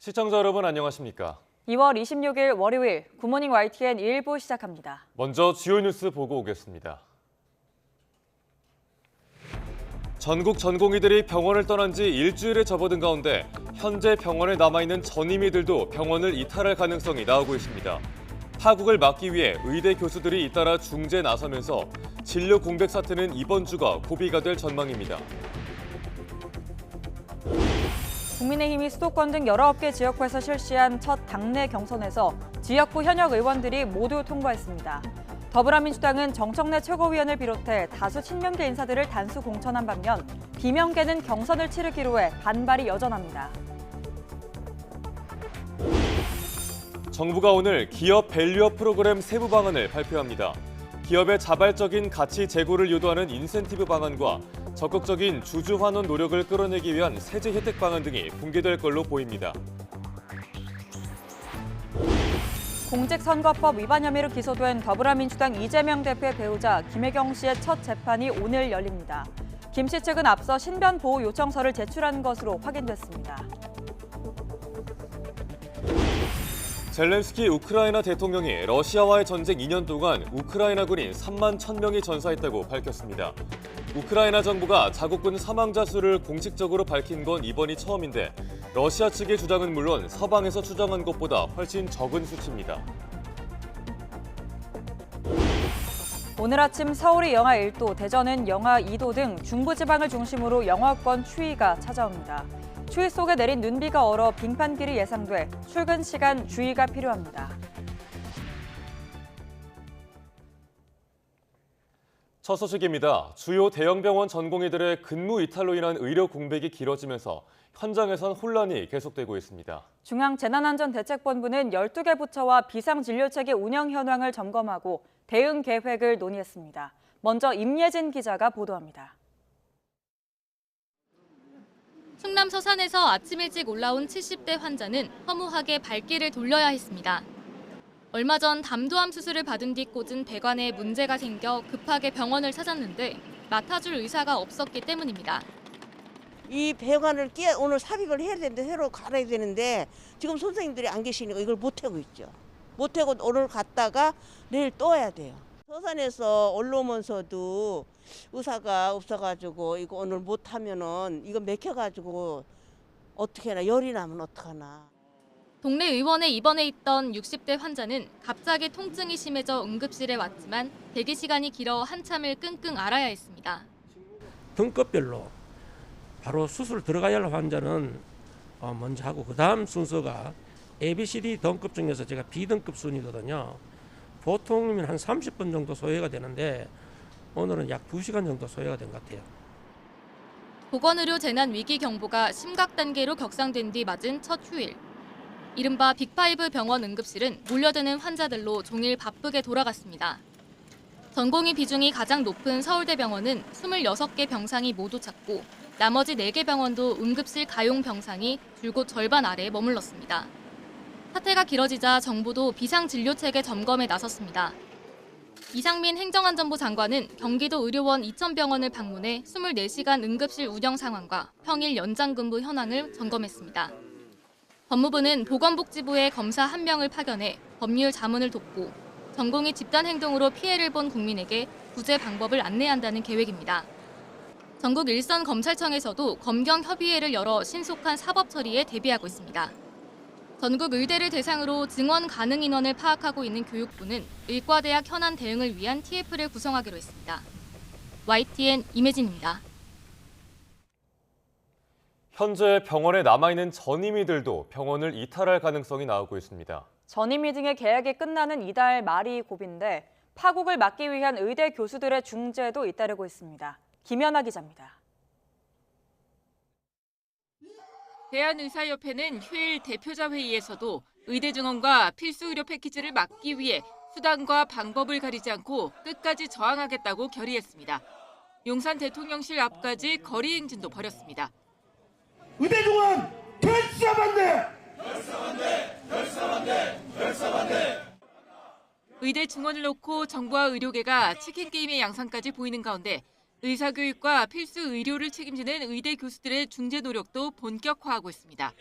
시청자 여러분 안녕하십니까? 2월 26일 월요일 굿모닝 YTN 1부 시작합니다. 먼저 주요 뉴스 보고 오겠습니다. 전국 전공의들이 병원을 떠난 지 일주일에 접어든 가운데 현재 병원에 남아있는 전임의들도 병원을 이탈할 가능성이 나오고 있습니다. 파국을 막기 위해 의대 교수들이 잇따라 중재에 나서면서 진료 공백 사태는 이번 주가 고비가 될 전망입니다. 국민의힘이 수도권 등 19개 지역구에서 실시한 첫 당내 경선에서 지역구 현역 의원들이 모두 통과했습니다. 더불어민주당은 정청래 최고위원을 비롯해 다수 친명계 인사들을 단수 공천한 반면 비명계는 경선을 치르기로 해 반발이 여전합니다. 정부가 오늘 기업 밸류업 프로그램 세부 방안을 발표합니다. 기업의 자발적인 가치 제고를 유도하는 인센티브 방안과 적극적인 주주 환원 노력을 끌어내기 위한 세제 혜택 방안 등이 공개될 걸로 보입니다. 공직선거법 위반 혐의로 기소된 더불어민주당 이재명 대표의 배우자 김혜경 씨의 첫 재판이 오늘 열립니다. 김 씨 측은 앞서 신변 보호 요청서를 제출한 것으로 확인됐습니다. 젤렌스키 우크라이나 대통령이 러시아와의 전쟁 2년 동안 우크라이나 군인 3만 1,000명이 전사했다고 밝혔습니다. 우크라이나 정부가 자국군 사망자 수를 공식적으로 밝힌 건 이번이 처음인데 러시아 측의 주장은 물론 서방에서 추정한 것보다 훨씬 적은 수치입니다. 오늘 아침 서울이 영하 1도, 대전은 영하 2도 등 중부지방을 중심으로 영하권 추위가 찾아옵니다. 추위 속에 내린 눈비가 얼어 빙판길이 예상돼 출근 시간 주의가 필요합니다. 첫 소식입니다. 주요 대형 병원 전공의들의 근무 이탈로 인한 의료 공백이 길어지면서 현장에선 혼란이 계속되고 있습니다. 중앙재난안전대책본부는 12개 부처와 비상진료체계 운영 현황을 점검하고 대응 계획을 논의했습니다. 먼저 임예진 기자가 보도합니다. 충남 서산에서 아침 일찍 올라온 70대 환자는 허무하게 발길을 돌려야 했습니다. 얼마 전 담도암 수술을 받은 뒤 꽂은 배관에 문제가 생겨 급하게 병원을 찾았는데 맡아줄 의사가 없었기 때문입니다. 이 배관을 오늘 삽입을 해야 되는데 새로 갈아야 되는데 지금 선생님들이 안 계시니까 이걸 못하고 있죠. 못하고 오늘 갔다가 내일 또 와야 돼요. 서산에서 올라오면서도 의사가 없어가지고 이거 오늘 못하면은 이거 맥혀가지고 어떻게 하나 열이 나면 어떡하나. 동네 의원에 입원해 있던 60대 환자는 갑자기 통증이 심해져 응급실에 왔지만 대기 시간이 길어 한참을 끙끙 앓아야 했습니다. 등급별로 바로 수술 들어가야 할 환자는 먼저 하고 그다음 순서가 ABCD 등급 중에서 제가 B등급 순이거든요. 보통이면 한 30분 정도 소요가 되는데 오늘은 약 2시간 정도 소요가 된 것 같아요. 보건의료 재난 위기 경보가 심각 단계로 격상된 뒤 맞은 첫 휴일. 이른바 빅5 병원 응급실은 몰려드는 환자들로 종일 바쁘게 돌아갔습니다. 전공의 비중이 가장 높은 서울대병원은 26개 병상이 모두 찼고 나머지 4개 병원도 응급실 가용 병상이 줄곧 절반 아래에 머물렀습니다. 사태가 길어지자 정부도 비상진료체계 점검에 나섰습니다. 이상민 행정안전부 장관은 경기도 의료원 2,000병원을 방문해 24시간 응급실 운영 상황과 평일 연장 근무 현황을 점검했습니다. 법무부는 보건복지부에 검사 1명을 파견해 법률 자문을 돕고 전공의 집단 행동으로 피해를 본 국민에게 구제 방법을 안내한다는 계획입니다. 전국 일선 검찰청에서도 검경 협의회를 열어 신속한 사법 처리에 대비하고 있습니다. 전국 의대를 대상으로 증원 가능 인원을 파악하고 있는 교육부는 의과대학 현안 대응을 위한 TF를 구성하기로 했습니다. YTN 임혜진입니다. 현재 병원에 남아있는 전임의들도 병원을 이탈할 가능성이 나오고 있습니다. 전임의 등의 계약이 끝나는 이달 말이 고비인데 파국을 막기 위한 의대 교수들의 중재도 잇따르고 있습니다. 김연아 기자입니다. 대한의사협회는 휴일 대표자 회의에서도 의대 증원과 필수 의료 패키지를 막기 위해 수단과 방법을 가리지 않고 끝까지 저항하겠다고 결의했습니다. 용산 대통령실 앞까지 거리 행진도 벌였습니다. 의대 증원 결사반대! 의대 증원을 놓고 정부와 의료계가 치킨 게임의 양상까지 보이는 가운데 의사교육과 필수 의료를 책임지는 의대 교수들의 중재 노력도 본격화하고 있습니다.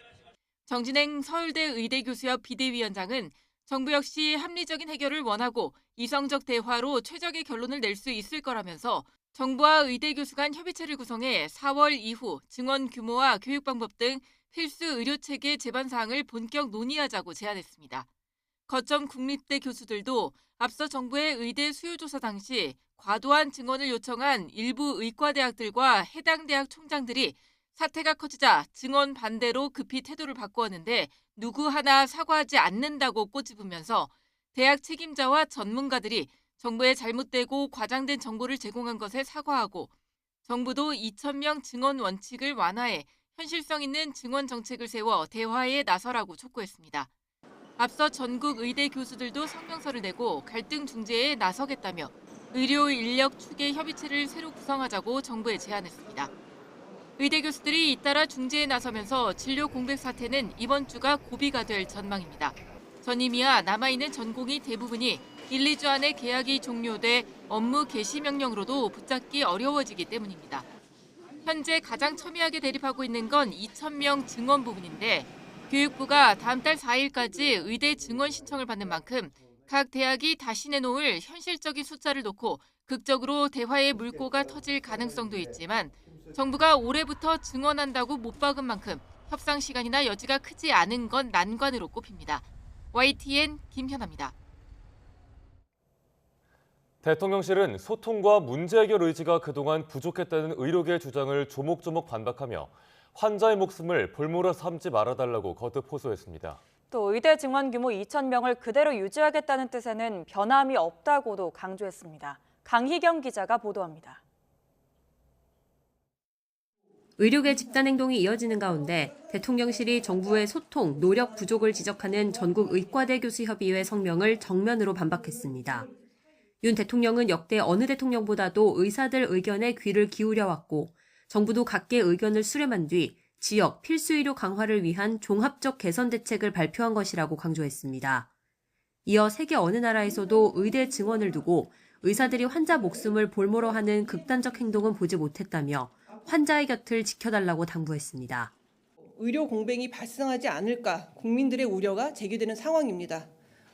정진행 서울대 의대교수협 비대위원장은 정부 역시 합리적인 해결을 원하고 이성적 대화로 최적의 결론을 낼 수 있을 거라면서 정부와 의대 교수 간 협의체를 구성해 4월 이후 증원 규모와 교육 방법 등 필수 의료체계 제반 사항을 본격 논의하자고 제안했습니다. 거점 국립대 교수들도 앞서 정부의 의대 수요 조사 당시 과도한 증원을 요청한 일부 의과대학들과 해당 대학 총장들이 사태가 커지자 증원 반대로 급히 태도를 바꾸었는데 누구 하나 사과하지 않는다고 꼬집으면서 대학 책임자와 전문가들이 정부의 잘못되고 과장된 정보를 제공한 것에 사과하고 정부도 2,000명 증원 원칙을 완화해 현실성 있는 증원 정책을 세워 대화에 나서라고 촉구했습니다. 앞서 전국 의대 교수들도 성명서를 내고 갈등 중재에 나서겠다며 의료 인력 추계 협의체를 새로 구성하자고 정부에 제안했습니다. 의대 교수들이 잇따라 중재에 나서면서 진료 공백 사태는 이번 주가 고비가 될 전망입니다. 전임이와 남아있는 전공의 대부분이 1, 2주 안에 계약이 종료돼 업무 개시 명령으로도 붙잡기 어려워지기 때문입니다. 현재 가장 첨예하게 대립하고 있는 건 2,000명 증원 부분인데 교육부가 다음 달 4일까지 의대 증원 신청을 받는 만큼 각 대학이 다시 내놓을 현실적인 숫자를 놓고 극적으로 대화의 물꼬가 터질 가능성도 있지만 정부가 올해부터 증원한다고 못 박은 만큼 협상 시간이나 여지가 크지 않은 건 난관으로 꼽힙니다. YTN 김현아입니다. 대통령실은 소통과 문제 해결 의지가 그동안 부족했다는 의료계의 주장을 조목조목 반박하며 환자의 목숨을 볼모로 삼지 말아달라고 거듭 호소했습니다. 또 의대 증원 규모 2,000명을 그대로 유지하겠다는 뜻에는 변함이 없다고도 강조했습니다. 강희경 기자가 보도합니다. 의료계 집단행동이 이어지는 가운데 대통령실이 정부의 소통, 노력 부족을 지적하는 전국의과대 교수협의회 성명을 정면으로 반박했습니다. 윤 대통령은 역대 어느 대통령보다도 의사들 의견에 귀를 기울여왔고 정부도 각계 의견을 수렴한 뒤 지역 필수의료 강화를 위한 종합적 개선 대책을 발표한 것이라고 강조했습니다. 이어 세계 어느 나라에서도 의대 증원을 두고 의사들이 환자 목숨을 볼모로 하는 극단적 행동은 보지 못했다며 환자의 곁을 지켜달라고 당부했습니다. 의료 공백이 발생하지 않을까 국민들의 우려가 제기되는 상황입니다.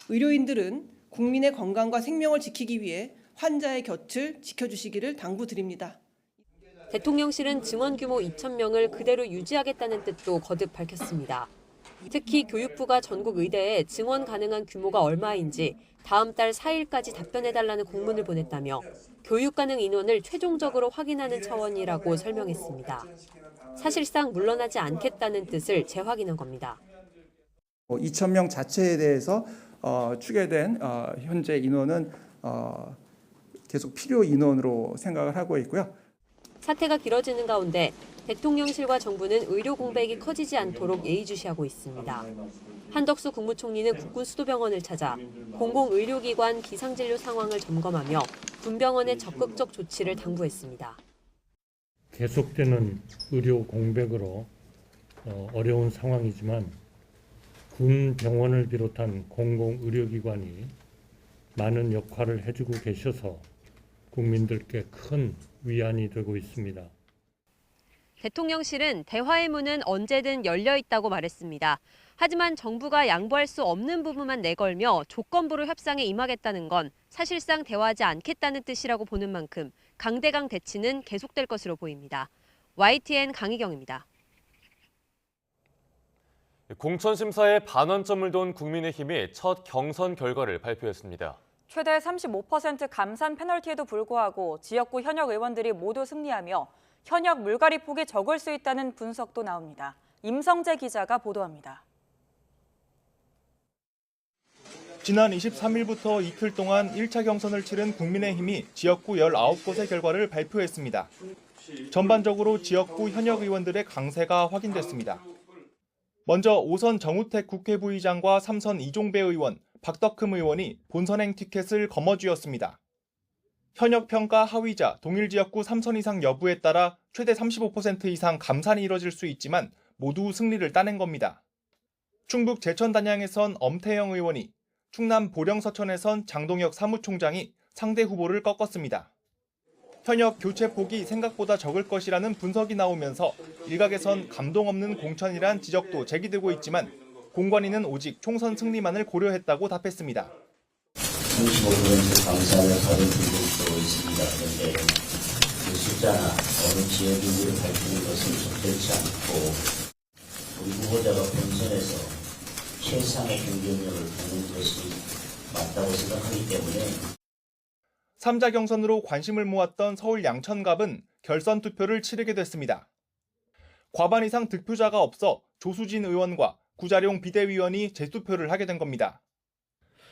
의료인들은 국민의 건강과 생명을 지키기 위해 환자의 곁을 지켜주시기를 당부드립니다. 대통령실은 증원 규모 2,000명을 그대로 유지하겠다는 뜻도 거듭 밝혔습니다. 특히 교육부가 전국 의대에 증원 가능한 규모가 얼마인지 다음 달 4일까지 답변해달라는 공문을 보냈다며 교육 가능 인원을 최종적으로 확인하는 차원이라고 설명했습니다. 사실상 물러나지 않겠다는 뜻을 재확인한 겁니다. 2,000명 자체에 대해서 추계된 현재 인원은 계속 필요 인원으로 생각을 하고 있고요. 사태가 길어지는 가운데 대통령실과 정부는 의료 공백이 커지지 않도록 예의주시하고 있습니다. 한덕수 국무총리는 국군수도병원을 찾아 공공의료기관 비상진료 상황을 점검하며 군병원의 적극적 조치를 당부했습니다. 계속되는 의료 공백으로 어려운 상황이지만 군 병원을 비롯한 공공의료기관이 많은 역할을 해주고 계셔서 국민들께 큰 위안이 되고 있습니다. 대통령실은 대화의 문은 언제든 열려 있다고 말했습니다. 하지만 정부가 양보할 수 없는 부분만 내걸며 조건부로 협상에 임하겠다는 건 사실상 대화하지 않겠다는 뜻이라고 보는 만큼 강대강 대치는 계속될 것으로 보입니다. YTN 강희경입니다. 공천심사에 반환점을 둔 국민의힘이 첫 경선 결과를 발표했습니다. 최대 35% 감산 페널티에도 불구하고 지역구 현역 의원들이 모두 승리하며 현역 물갈이 폭이 적을 수 있다는 분석도 나옵니다. 임성재 기자가 보도합니다. 지난 23일부터 이틀 동안 1차 경선을 치른 국민의힘이 지역구 19곳의 결과를 발표했습니다. 전반적으로 지역구 현역 의원들의 강세가 확인됐습니다. 먼저 5선 정우택 국회부의장과 3선 이종배 의원, 박덕흠 의원이 본선행 티켓을 거머쥐었습니다. 현역평가 하위자 동일 지역구 3선 이상 여부에 따라 최대 35% 이상 감산이 이뤄질 수 있지만 모두 승리를 따낸 겁니다. 충북 제천 단양에선 엄태영 의원이, 충남 보령 서천에선 장동혁 사무총장이 상대 후보를 꺾었습니다. 현역 교체 폭이 생각보다 적을 것이라는 분석이 나오면서 일각에선 감동 없는 공천이란 지적도 제기되고 있지만 공관위는 오직 총선 승리만을 고려했다고 답했습니다. 35% 감사를 받아들이고 있습니다. 그런데 그 숫자나 어느 지역인지를 밝히는 것은 적절치 않고 우리 후보자가 본선에서 최상의 경쟁력을 보는 것이 맞다고 생각하기 때문에 3자 경선으로 관심을 모았던 서울 양천갑은 결선 투표를 치르게 됐습니다. 과반 이상 득표자가 없어 조수진 의원과 구자룡 비대위원이 재투표를 하게 된 겁니다.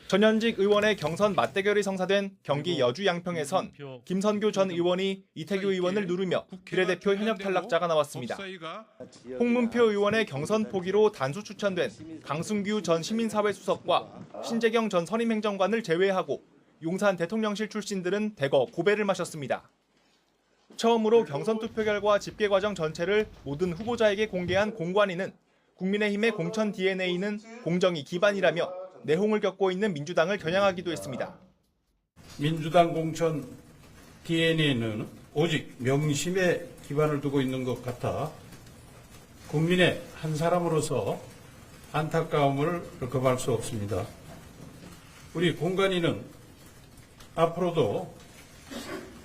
전현직 의원의 경선 맞대결이 성사된 경기 여주 양평에선 김선교 전 의원이 이태규 의원을 누르며 비례대표 현역 탈락자가 나왔습니다. 홍문표 의원의 경선 포기로 단수 추천된 강승규 전 시민사회수석과 신재경 전 선임행정관을 제외하고 용산 대통령실 출신들은 대거 고배를 마셨습니다. 처음으로 경선 투표 결과 집계 과정 전체를 모든 후보자에게 공개한 공관위는 국민의힘의 공천 DNA는 공정이 기반이라며 내홍을 겪고 있는 민주당을 겨냥하기도 했습니다. 민주당 공천 DNA는 오직 명심에 기반을 두고 있는 것 같아 국민의 한 사람으로서 안타까움을 금할 수 없습니다. 우리 공관위는 앞으로도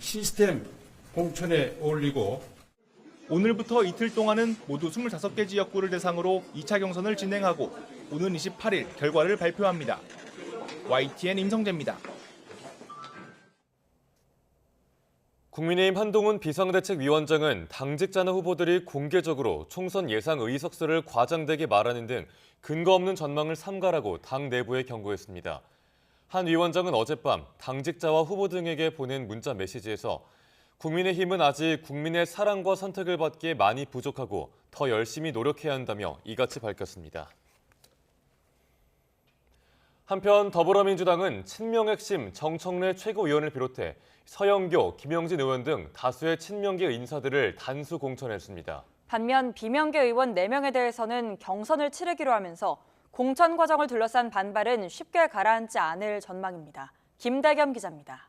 시스템 공천에 어울리고 오늘부터 이틀 동안은 모두 25개 지역구를 대상으로 2차 경선을 진행하고 오는 28일 결과를 발표합니다. YTN 임성재입니다. 국민의힘 한동훈 비상대책위원장은 당직자나 후보들이 공개적으로 총선 예상 의석수를 과장되게 말하는 등 근거 없는 전망을 삼가라고 당 내부에 경고했습니다. 한 위원장은 어젯밤 당직자와 후보 등에게 보낸 문자 메시지에서 국민의힘은 아직 국민의 사랑과 선택을 받기에 많이 부족하고 더 열심히 노력해야 한다며 이같이 밝혔습니다. 한편 더불어민주당은 친명 핵심 정청래 최고위원을 비롯해 서영교, 김영진 의원 등 다수의 친명계 인사들을 단수 공천했습니다. 반면 비명계 의원 4명에 대해서는 경선을 치르기로 하면서 공천 과정을 둘러싼 반발은 쉽게 가라앉지 않을 전망입니다. 김대겸 기자입니다.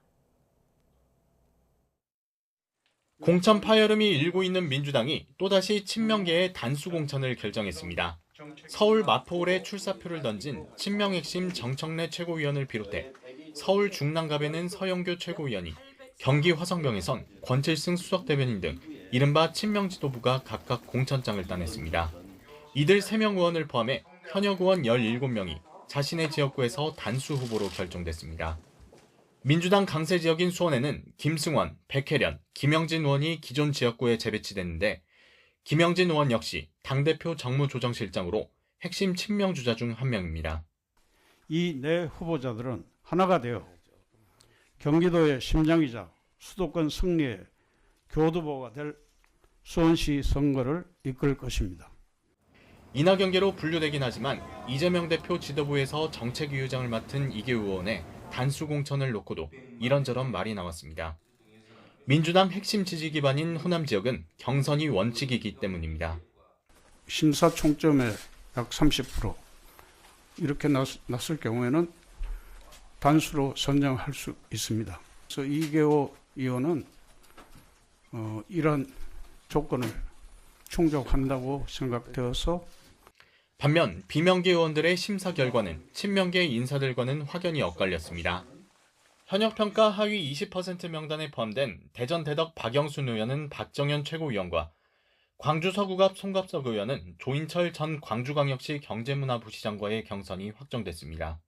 공천 파열음이 일고 있는 민주당이 또다시 친명계의 단수 공천을 결정했습니다. 서울 마포홀에 출사표를 던진 친명 핵심 정청래 최고위원을 비롯해 서울 중랑갑에는 서영교 최고위원이, 경기 화성병에선 권칠승 수석대변인 등 이른바 친명 지도부가 각각 공천장을 따냈습니다. 이들 3명 의원을 포함해 현역 의원 17명이 자신의 지역구에서 단수 후보로 결정됐습니다. 민주당 강세 지역인 수원에는 김승원, 백혜련, 김영진 의원이 기존 지역구에 재배치됐는데 김영진 의원 역시 당대표 정무조정실장으로 핵심 친명 주자 중 한 명입니다. 이 네 후보자들은 하나가 되어 경기도의 심장이자 수도권 승리의 교두보가 될 수원시 선거를 이끌 것입니다. 인하 경계로 분류되긴 하지만 이재명 대표 지도부에서 정책위의장을 맡은 이계우 의원의 단수 공천을 놓고도 이런저런 말이 나왔습니다. 민주당 핵심 지지 기반인 호남 지역은 경선이 원칙이기 때문입니다. 심사총점의 약 30% 이렇게 났을 경우에는 단수로 선정할 수 있습니다. 그래서 이계호 의원은 이런 조건을 충족한다고 생각되어서 반면 비명계 의원들의 심사 결과는 친명계 인사들과는 확연히 엇갈렸습니다. 현역평가 하위 20% 명단에 포함된 대전 대덕 박영순 의원은 박정현 최고위원과 광주 서구갑 송갑석 의원은 조인철 전 광주광역시 경제문화부시장과의 경선이 확정됐습니다.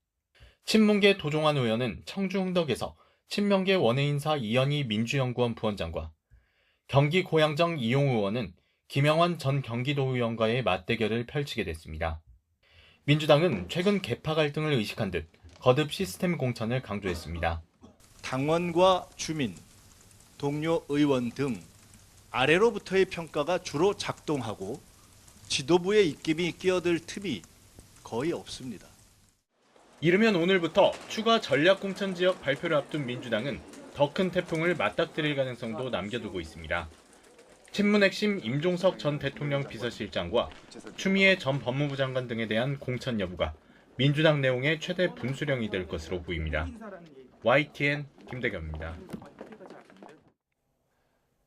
친문계 도종환 의원은 청주 흥덕에서 친명계 원외인사 이현희 민주연구원 부원장과 경기 고양정 이용 의원은 김영환 전 경기도의원과의 맞대결을 펼치게 됐습니다. 민주당은 최근 계파 갈등을 의식한 듯 거듭 시스템 공천을 강조했습니다. 당원과 주민, 동료 의원 등 아래로부터의 평가가 주로 작동하고 지도부의 입김이 끼어들 틈이 거의 없습니다. 이르면 오늘부터 추가 전략공천 지역 발표를 앞둔 민주당은 더 큰 태풍을 맞닥뜨릴 가능성도 남겨두고 있습니다. 친문 핵심 임종석 전 대통령 비서실장과 추미애 전 법무부 장관 등에 대한 공천 여부가 민주당 내용의 최대 분수령이 될 것으로 보입니다. YTN 김대겸입니다.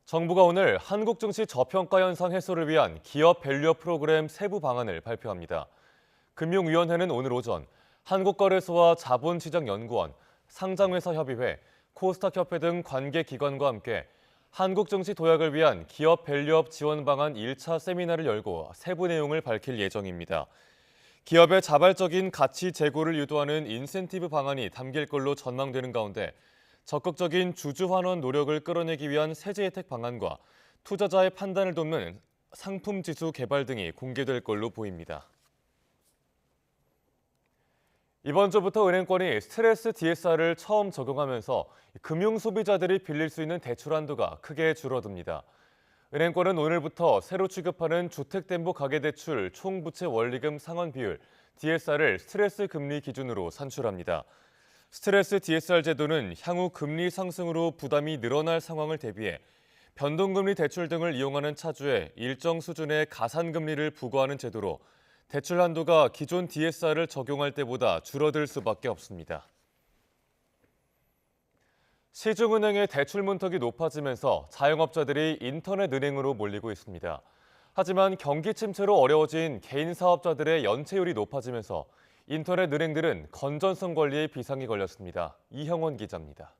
정부가 오늘 한국 증시 저평가 현상 해소를 위한 기업 밸류업 프로그램 세부 방안을 발표합니다. 금융위원회는 오늘 오전 한국거래소와 자본시장연구원, 상장회사협의회, 코스닥협회 등 관계기관과 함께 한국 증시 도약을 위한 기업 밸류업 지원 방안 1차 세미나를 열고 세부 내용을 밝힐 예정입니다. 기업의 자발적인 가치 제고를 유도하는 인센티브 방안이 담길 걸로 전망되는 가운데 적극적인 주주 환원 노력을 끌어내기 위한 세제 혜택 방안과 투자자의 판단을 돕는 상품 지수 개발 등이 공개될 걸로 보입니다. 이번 주부터 은행권이 스트레스 DSR을 처음 적용하면서 금융 소비자들이 빌릴 수 있는 대출 한도가 크게 줄어듭니다. 은행권은 오늘부터 새로 취급하는 주택담보가계대출 총부채 원리금 상환 비율 DSR을 스트레스 금리 기준으로 산출합니다. 스트레스 DSR 제도는 향후 금리 상승으로 부담이 늘어날 상황을 대비해 변동금리 대출 등을 이용하는 차주에 일정 수준의 가산금리를 부과하는 제도로 대출 한도가 기존 DSR을 적용할 때보다 줄어들 수밖에 없습니다. 시중은행의 대출 문턱이 높아지면서 자영업자들이 인터넷 은행으로 몰리고 있습니다. 하지만 경기 침체로 어려워진 개인 사업자들의 연체율이 높아지면서 인터넷 은행들은 건전성 관리에 비상이 걸렸습니다. 이형원 기자입니다.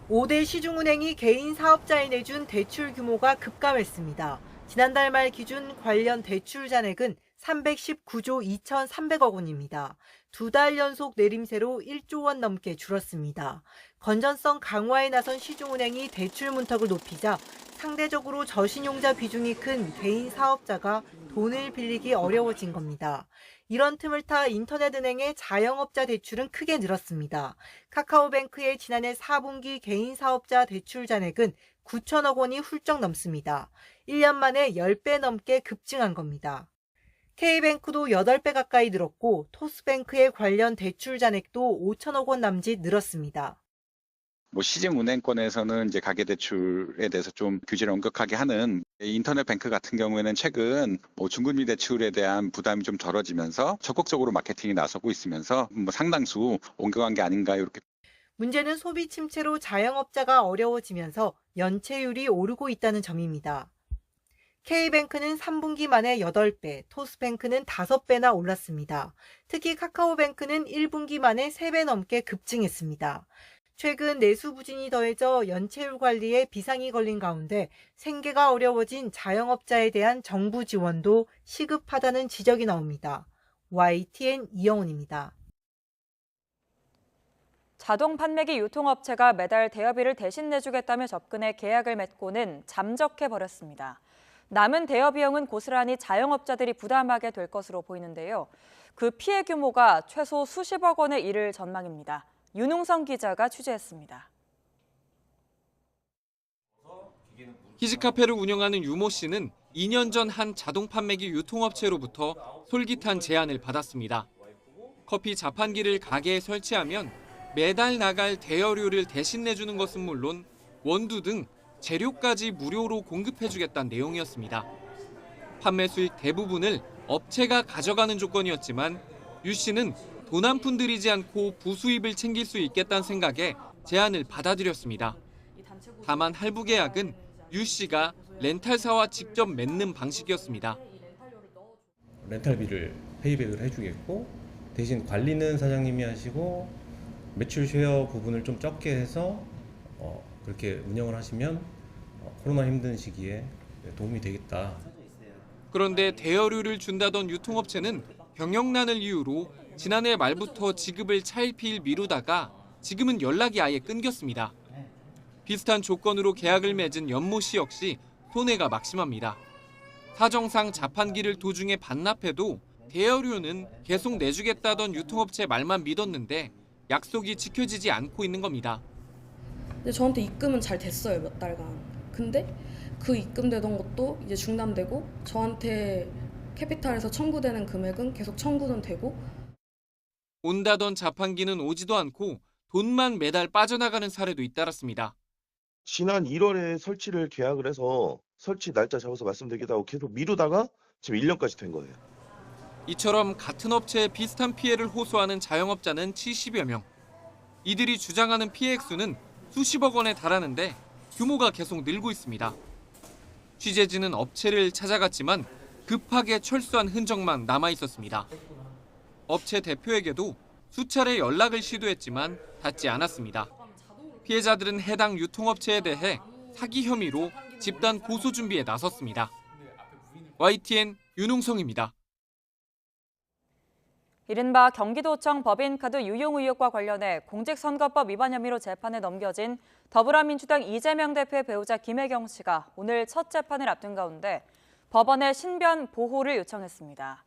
5대 시중은행이 개인 사업자에 내준 대출 규모가 급감했습니다. 지난달 말 기준 관련 대출 잔액은 319조 2,300억 원입니다. 2달 연속 내림세로 1조 원 넘게 줄었습니다. 건전성 강화에 나선 시중은행이 대출 문턱을 높이자 상대적으로 저신용자 비중이 큰 개인 사업자가 돈을 빌리기 어려워진 겁니다. 이런 틈을 타 인터넷은행의 자영업자 대출은 크게 늘었습니다. 카카오뱅크의 지난해 4분기 개인 사업자 대출 잔액은 9천억 원이 훌쩍 넘습니다. 1년 만에 10배 넘게 급증한 겁니다. K뱅크도 8배 가까이 늘었고 토스뱅크의 관련 대출 잔액도 5천억 원 남짓 늘었습니다. 시중은행권에서는 이제 가계대출에 대해서 좀 규제를 엄격하게 하는 인터넷 뱅크 같은 경우에는 최근 중금리 대출에 대한 부담이 좀 덜어지면서 적극적으로 마케팅에 나서고 있으면서 상당수 옮겨간 게 아닌가 이렇게. 문제는 소비 침체로 자영업자가 어려워지면서 연체율이 오르고 있다는 점입니다. K뱅크는 3분기 만에 8배, 토스뱅크는 5배나 올랐습니다. 특히 카카오뱅크는 1분기 만에 3배 넘게 급증했습니다. 최근 내수 부진이 더해져 연체율 관리에 비상이 걸린 가운데 생계가 어려워진 자영업자에 대한 정부 지원도 시급하다는 지적이 나옵니다. YTN 이영훈입니다. 자동 판매기 유통업체가 매달 대여비를 대신 내주겠다며 접근해 계약을 맺고는 잠적해버렸습니다. 남은 대여 비용은 고스란히 자영업자들이 부담하게 될 것으로 보이는데요. 그 피해 규모가 최소 수십억 원에 이를 전망입니다. 윤웅성 기자가 취재했습니다. 키즈카페를 운영하는 유모 씨는 2년 전 한 자동 판매기 유통업체로부터 솔깃한 제안을 받았습니다. 커피 자판기를 가게에 설치하면 매달 나갈 대여료를 대신 내주는 것은 물론 원두 등 재료까지 무료로 공급해주겠다는 내용이었습니다. 판매 수익 대부분을 업체가 가져가는 조건이었지만 유 씨는 돈 한 푼 들이지 않고 부수입을 챙길 수 있겠다는 생각에 제안을 받아들였습니다. 다만 할부 계약은 유 씨가 렌탈사와 직접 맺는 방식이었습니다. 렌탈비를 페이백을 해주겠고 대신 관리는 사장님이 하시고 매출 쉐어 부분을 좀 적게 해서 그렇게 운영을 하시면 코로나 힘든 시기에 도움이 되겠다. 그런데 대여료를 준다던 유통업체는 경영난을 이유로 지난해 말부터 지급을 차일피일 미루다가 지금은 연락이 아예 끊겼습니다. 비슷한 조건으로 계약을 맺은 연모 씨 역시 손해가 막심합니다. 사정상 자판기를 도중에 반납해도 대여료는 계속 내주겠다던 유통업체 말만 믿었는데 약속이 지켜지지 않고 있는 겁니다. 근데 저한테 입금은 잘 됐어요, 몇 달간. 근데 그 입금되던 것도 이제 중단되고 저한테 캐피탈에서 청구되는 금액은 계속 청구는 되고. 온다던 자판기는 오지도 않고 돈만 매달 빠져나가는 사례도 잇따랐습니다. 지난 1월에 설치를 계약을 해서 설치 날짜 잡아서 말씀드리기도 하고 계속 미루다가 지금 1년까지 된 거예요. 이처럼 같은 업체에 비슷한 피해를 호소하는 자영업자는 70여 명. 이들이 주장하는 피해 액수는 수십억 원에 달하는데 규모가 계속 늘고 있습니다. 취재진은 업체를 찾아갔지만 급하게 철수한 흔적만 남아 있었습니다. 업체 대표에게도 수차례 연락을 시도했지만 닿지 않았습니다. 피해자들은 해당 유통업체에 대해 사기 혐의로 집단 고소 준비에 나섰습니다. YTN 윤웅성입니다. 이른바 경기도청 법인카드 유용 의혹과 관련해 공직선거법 위반 혐의로 재판에 넘겨진 더불어민주당 이재명 대표의 배우자 김혜경 씨가 오늘 첫 재판을 앞둔 가운데 법원에 신변 보호를 요청했습니다.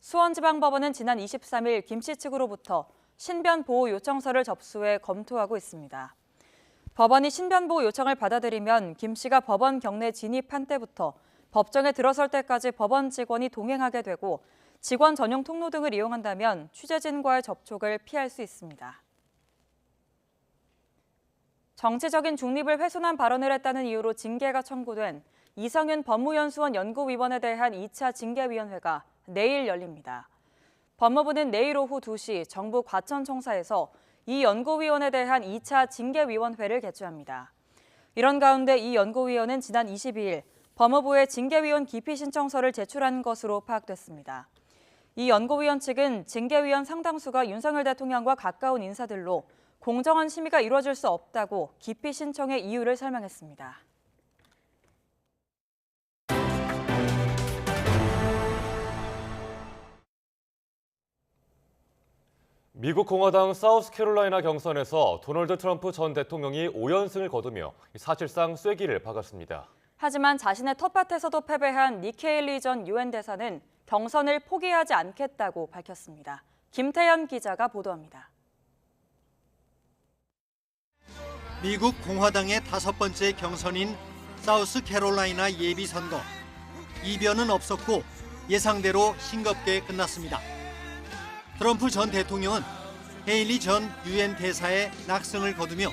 수원지방법원은 지난 23일 김 씨 측으로부터 신변 보호 요청서를 접수해 검토하고 있습니다. 법원이 신변 보호 요청을 받아들이면 김 씨가 법원 경내 진입한 때부터 법정에 들어설 때까지 법원 직원이 동행하게 되고 직원 전용 통로 등을 이용한다면 취재진과의 접촉을 피할 수 있습니다. 정치적인 중립을 훼손한 발언을 했다는 이유로 징계가 청구된 이성윤 법무연수원 연구위원에 대한 2차 징계위원회가 내일 열립니다. 법무부는 내일 오후 2시 정부 과천청사에서 이 연구위원에 대한 2차 징계위원회를 개최합니다. 이런 가운데 이 연구위원은 지난 22일 법무부에 징계위원 기피 신청서를 제출한 것으로 파악됐습니다. 이 연구위원 측은 징계위원 상당수가 윤석열 대통령과 가까운 인사들로 공정한 심의가 이루어질 수 없다고 기피 신청의 이유를 설명했습니다. 미국 공화당 사우스캐롤라이나 경선에서 도널드 트럼프 전 대통령이 5연승을 거두며 사실상 쐐기를 박았습니다. 하지만 자신의 텃밭에서도 패배한 니키 헤일리 전 유엔 대사는 경선을 포기하지 않겠다고 밝혔습니다. 김태현 기자가 보도합니다. 미국 공화당의 5번째 경선인 사우스캐롤라이나 예비선거. 이변은 없었고 예상대로 싱겁게 끝났습니다. 트럼프 전 대통령은 헤일리 전 유엔 대사의 낙승을 거두며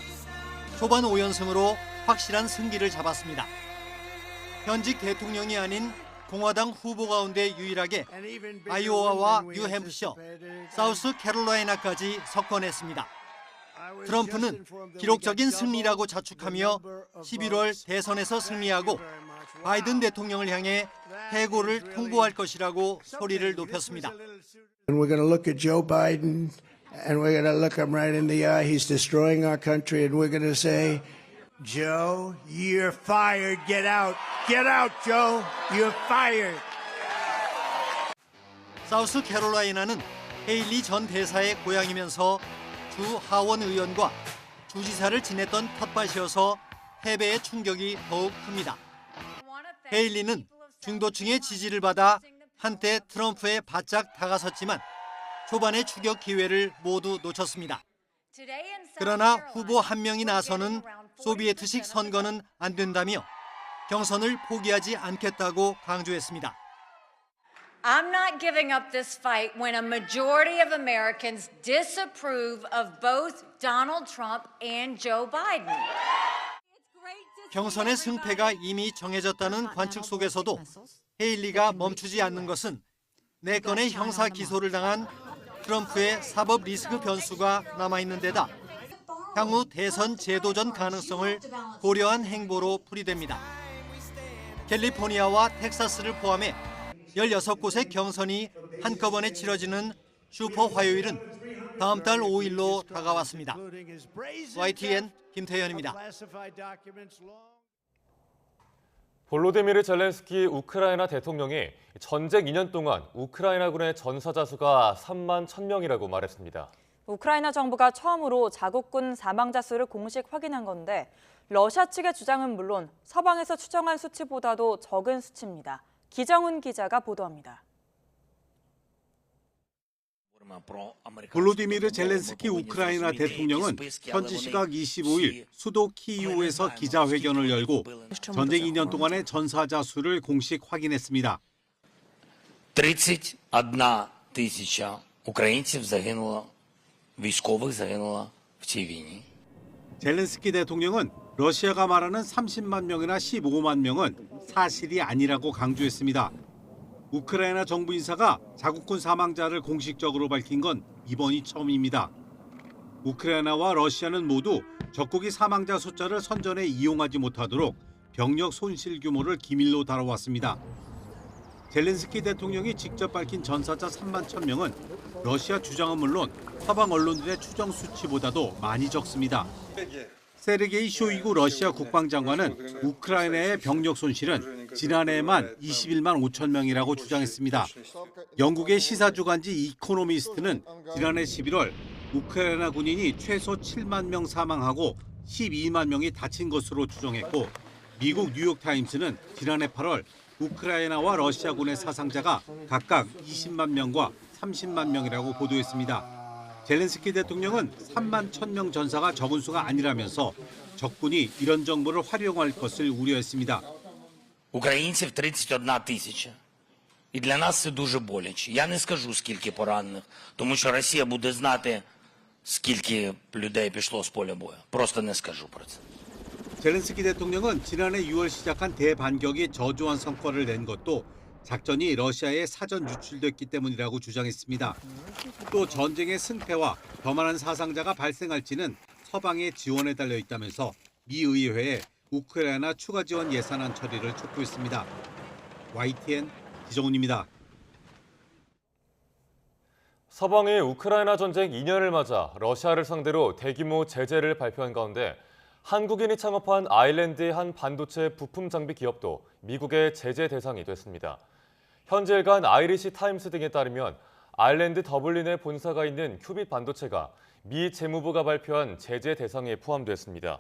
초반 5연승으로 확실한 승기를 잡았습니다. 현직 대통령이 아닌 공화당 후보 가운데 유일하게 아이오와와 뉴햄프셔, 사우스캐롤라이나까지 석권했습니다. 트럼프는 기록적인 승리라고 자축하며 11월 대선에서 승리하고 바이든 대통령을 향해 해고를 통보할 것이라고 소리를 높였습니다. And we're going to look at Joe Biden and we're going to look him right in the eye. He's destroying our country and we're going to say, Joe, you're fired. Get out. Get out, Joe. You're fired. 사우스캐롤라이나는 헤일리 전 대사의 고향이면서 주 하원 의원과 주지사를 지냈던 텃밭이어서 패배의 충격이 더욱 큽니다. 헤일리는 중도층의 지지를 받아 한때 트럼프에 바짝 다가섰지만 초반의 추격 기회를 모두 놓쳤습니다. 그러나 후보 한 명이 나서는 소비에트식 선거는 안 된다며 경선을 포기하지 않겠다고 강조했습니다. I'm not giving up this fight when a majority of Americans disapprove of both Donald Trump and Joe Biden. 경선의 승패가 이미 정해졌다는 관측 속에서도 헤일리가 멈추지 않는 것은 4건의 형사 기소를 당한 트럼프의 사법 리스크 변수가 남아있는 데다 향후 대선 재도전 가능성을 고려한 행보로 풀이됩니다. 캘리포니아와 텍사스를 포함해 16곳의 경선이 한꺼번에 치러지는 슈퍼 화요일은 다음 달 5일로 다가왔습니다. YTN 김태현입니다. 볼로디미르 젤렌스키 우크라이나 대통령이 전쟁 2년 동안 우크라이나군의 전사자 수가 3만 1,000명이라고 말했습니다. 우크라이나 정부가 처음으로 자국군 사망자 수를 공식 확인한 건데 러시아 측의 주장은 물론 서방에서 추정한 수치보다도 적은 수치입니다. 기정훈 기자가 보도합니다. 볼로디미르 젤렌스키 우크라이나 대통령은 현지 시각 25일 수도 키이우에서 기자회견을 열고 전쟁 2년 동안의 전사자 수를 공식 확인했습니다. 31,000 українців загинуло, військових загинуло в цій війні. 젤렌스키 대통령은 러시아가 말하는 30만 명이나 15만 명은 사실이 아니라고 강조했습니다. 우크라이나 정부 인사가 자국군 사망자를 공식적으로 밝힌 건 이번이 처음입니다. 우크라이나와 러시아는 모두 적국이 사망자 숫자를 선전에 이용하지 못하도록 병력 손실 규모를 기밀로 다뤄왔습니다. 젤렌스키 대통령이 직접 밝힌 전사자 3만 1,000명은 러시아 주장은 물론 서방 언론들의 추정 수치보다도 많이 적습니다. 세르게이 쇼이구 러시아 국방장관은 우크라이나의 병력 손실은 지난해에만 21만 5천 명이라고 주장했습니다. 영국의 시사주간지 이코노미스트는 지난해 11월 우크라이나 군인이 최소 7만 명 사망하고 12만 명이 다친 것으로 추정했고, 미국 뉴욕타임스는 지난해 8월 우크라이나와 러시아군의 사상자가 각각 20만 명과 30만 명이라고 보도했습니다. 젤렌스키 대통령은 3만 1,000명 전사가 적은 수가 아니라면서 적군이 이런 정보를 활용할 것을 우려했습니다. Українців 31 тисяча. І для нас це дуже боляче. Я не скажу, скільки поранених, тому що Росія буде знати, скільки людей пішло з поля бою. Просто не скажу про це. 젤렌스키 대통령은 지난해 6월 시작한 대반격이 저조한 성과를 낸 것도 작전이 러시아에 사전 유출됐기 때문이라고 주장했습니다. 또 전쟁의 승패와 더 많은 사상자가 발생할지는 서방의 지원에 달려 있다면서 미 의회에 우크라이나 추가 지원 예산안 처리를 촉구했습니다. YTN 기정훈입니다. 서방이 우크라이나 전쟁 2년을 맞아 러시아를 상대로 대규모 제재를 발표한 가운데 한국인이 창업한 아일랜드의 한 반도체 부품 장비 기업도 미국의 제재 대상이 됐습니다. 현지 일간 아이리시 타임스 등에 따르면 아일랜드 더블린에 본사가 있는 큐빗 반도체가 미 재무부가 발표한 제재 대상에 포함됐습니다.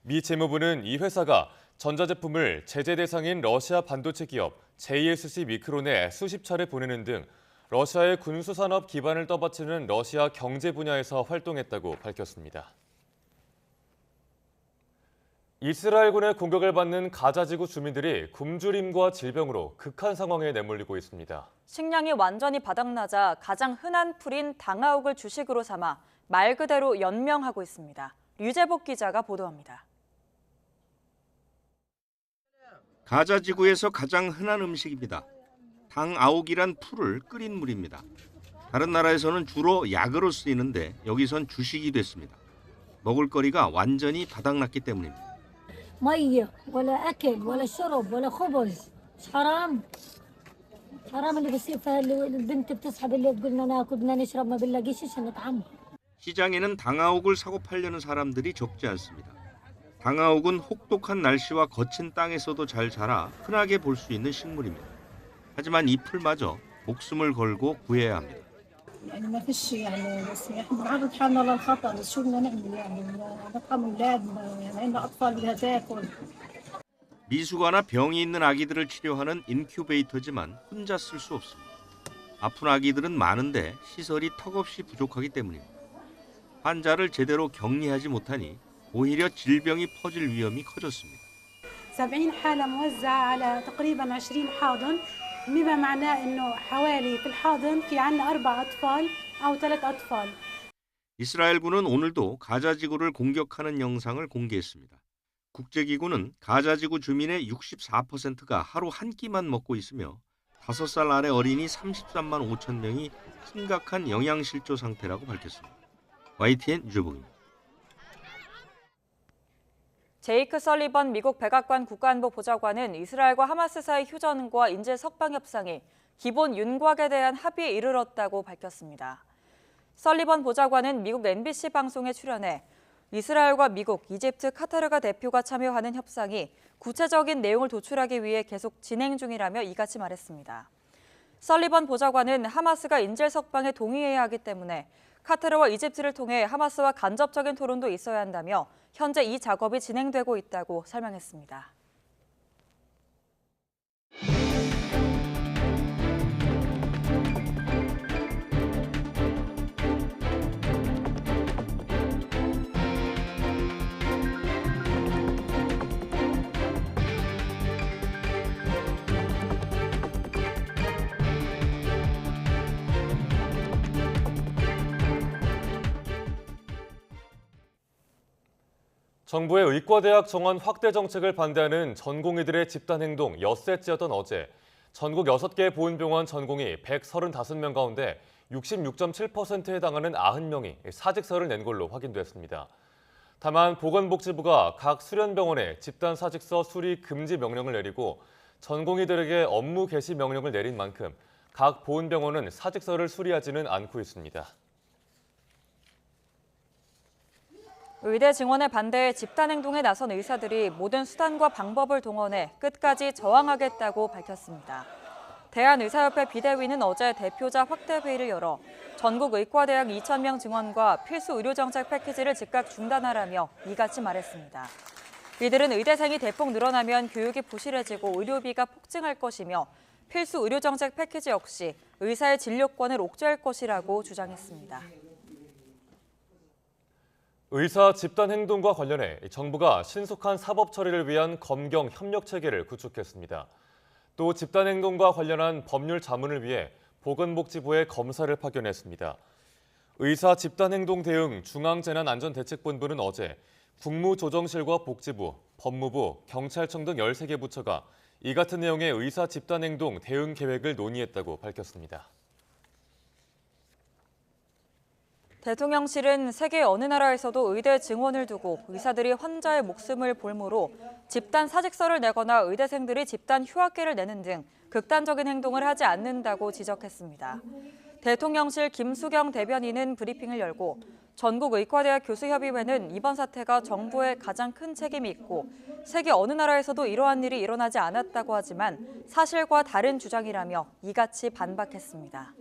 미 재무부는 이 회사가 전자제품을 제재 대상인 러시아 반도체 기업 JSC 미크론에 수십 차례 보내는 등 러시아의 군수산업 기반을 떠받치는 러시아 경제 분야에서 활동했다고 밝혔습니다. 이스라엘군의 공격을 받는 가자지구 주민들이 굶주림과 질병으로 극한 상황에 내몰리고 있습니다. 식량이 완전히 바닥나자 가장 흔한 풀인 당아옥을 주식으로 삼아 말 그대로 연명하고 있습니다. 류재복 기자가 보도합니다. 가자 지구에서 가장 흔한 음식입니다. 당아옥이란 풀을 끓인 물입니다. 다른 나라에서는 주로 약으로 쓰이는데 여기선 주식이 됐습니다. 먹을거리가 완전히 바닥났기 때문입니다. ميه ولا اكل ولا شرب ولا خبز حرام حرام اللي بصير فالبنت بتصحى بالليل تقول لنا ناكل بدنا نشرب ما بنلاقيش عشان نطعمها. 시장에는 당아옥을 사고 팔려는 사람들이 적지 않습니다. 당아옥은 혹독한 날씨와 거친 땅에서도 잘 자라 흔하게 볼 수 있는 식물입니다. 하지만 이 풀마저 목숨을 걸고 구해야 합니다. يعني ما فيش يعني بس احنا بنعرض حالنا للخطر بس شو بدنا نعمل يعني نطعم اولادنا يعني عندنا اطفال بدها تاكل. 미숙아나 병이 있는 아기들을 치료하는 인큐베이터지만 혼자 쓸 수 없습니다. 아픈 아기들은 많은데 시설이 턱없이 부족하기 때문입니다. 환자를 제대로 격리하지 못하니 오히려 질병이 퍼질 위험이 커졌습니다. 70 حالة موزعة على تقريبا 20 حاضن بما معناه انه حوالي في الحاضن في عندنا 4 أطفال أو 3 أطفال. 이스라엘군은 오늘도 가자지구를 공격하는 영상을 공개했습니다. 국제기구는 가자지구 주민의 64%가 하루 한 끼만 먹고 있으며 5살 아래 어린이 33만 5천 명이 심각한 영양실조 상태라고 밝혔습니다. YTN 유재복입니다. 제이크 설리번 미국 백악관 국가안보 보좌관은 이스라엘과 하마스 사이 휴전과 인질 석방 협상이 기본 윤곽에 대한 합의에 이르렀다고 밝혔습니다. 설리번 보좌관은 미국 MBC 방송에 출연해 이스라엘과 미국, 이집트, 카타르가 대표가 참여하는 협상이 구체적인 내용을 도출하기 위해 계속 진행 중이라며 이같이 말했습니다. 설리번 보좌관은 하마스가 인질 석방에 동의해야 하기 때문에 카타르와 이집트를 통해 하마스와 간접적인 토론도 있어야 한다며 현재 이 작업이 진행되고 있다고 설명했습니다. 정부의 의과대학 정원 확대 정책을 반대하는 전공의들의 집단행동 엿새째였던 어제 전국 6개 보훈병원 전공의 135명 가운데 66.7%에 해당하는 90명이 사직서를 낸 걸로 확인됐습니다. 다만 보건복지부가 각 수련병원에 집단 사직서 수리 금지 명령을 내리고 전공의들에게 업무 개시 명령을 내린 만큼 각 보훈병원은 사직서를 수리하지는 않고 있습니다. 의대 증원에 반대해 집단행동에 나선 의사들이 모든 수단과 방법을 동원해 끝까지 저항하겠다고 밝혔습니다. 대한의사협회 비대위는 어제 대표자 확대 회의를 열어 전국 의과대학 2,000명 증원과 필수 의료정책 패키지를 즉각 중단하라며 이같이 말했습니다. 이들은 의대생이 대폭 늘어나면 교육이 부실해지고 의료비가 폭증할 것이며 필수 의료정책 패키지 역시 의사의 진료권을 옥죄할 것이라고 주장했습니다. 의사 집단 행동과 관련해 정부가 신속한 사법 처리를 위한 검경 협력 체계를 구축했습니다. 또 집단 행동과 관련한 법률 자문을 위해 보건복지부에 검사를 파견했습니다. 의사 집단 행동 대응 중앙재난안전대책본부는 어제 국무조정실과 복지부, 법무부, 경찰청 등 13개 부처가 이 같은 내용의 의사 집단 행동 대응 계획을 논의했다고 밝혔습니다. 대통령실은 세계 어느 나라에서도 의대 증원을 두고 의사들이 환자의 목숨을 볼모로 집단 사직서를 내거나 의대생들이 집단 휴학계를 내는 등 극단적인 행동을 하지 않는다고 지적했습니다. 대통령실 김수경 대변인은 브리핑을 열고 전국 의과대학 교수협의회는 이번 사태가 정부의 가장 큰 책임이 있고 세계 어느 나라에서도 이러한 일이 일어나지 않았다고 하지만 사실과 다른 주장이라며 이같이 반박했습니다.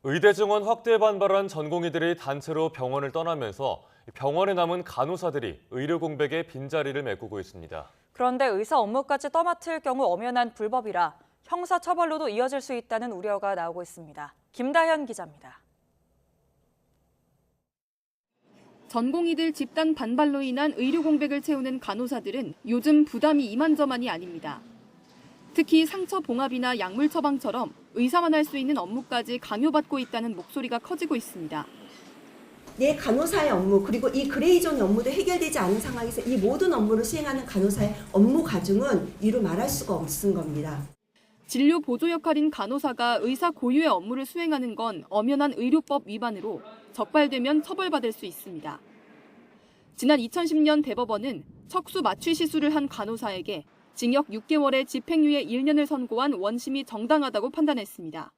의대 증원 확대에 반발한 전공의들이 단체로 병원을 떠나면서 병원에 남은 간호사들이 의료 공백의 빈자리를 메꾸고 있습니다. 그런데 의사 업무까지 떠맡을 경우 엄연한 불법이라 형사처벌로도 이어질 수 있다는 우려가 나오고 있습니다. 김다현 기자입니다. 전공의들 집단 반발로 인한 의료 공백을 채우는 간호사들은 요즘 부담이 이만저만이 아닙니다. 특히 상처 봉합이나 약물 처방처럼 의사만 할 수 있는 업무까지 강요받고 있다는 목소리가 커지고 있습니다. 내 간호사의 업무 그리고 이 그레이존 업무도 해결되지 않은 상황에서 이 모든 업무를 수행하는 간호사의 업무 가중은 이루 말할 수가 없는 겁니다. 진료 보조 역할인 간호사가 의사 고유의 업무를 수행하는 건 엄연한 의료법 위반으로 적발되면 처벌받을 수 있습니다. 지난 2010년 대법원은 척수 마취 시술을 한 간호사에게 징역 6개월에 집행유예 1년을 선고한 원심이 정당하다고 판단했습니다.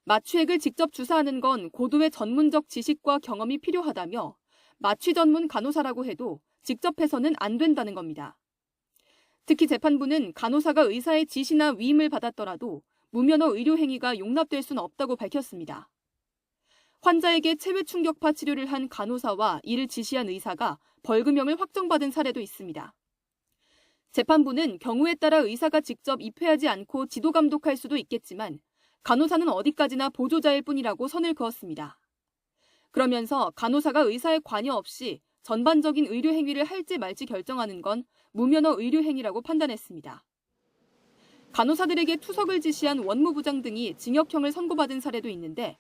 마취액을 직접 주사하는 건 고도의 전문적 지식과 경험이 필요하다며 마취 전문 간호사라고 해도 직접 해서는 안 된다는 겁니다. 특히 재판부는 간호사가 의사의 지시나 위임을 받았더라도 무면허 의료 행위가 용납될 수는 없다고 밝혔습니다. 환자에게 체외 충격파 치료를 한 간호사와 이를 지시한 의사가 벌금형을 확정받은 사례도 있습니다. 재판부는 경우에 따라 의사가 직접 입회하지 않고 지도 감독할 수도 있겠지만 간호사는 어디까지나 보조자일 뿐이라고 선을 그었습니다. 그러면서 간호사가 의사의 관여 없이 전반적인 의료 행위를 할지 말지 결정하는 건 무면허 의료 행위라고 판단했습니다. 간호사들에게 투석을 지시한 원무부장 등이 징역형을 선고받은 사례도 있는데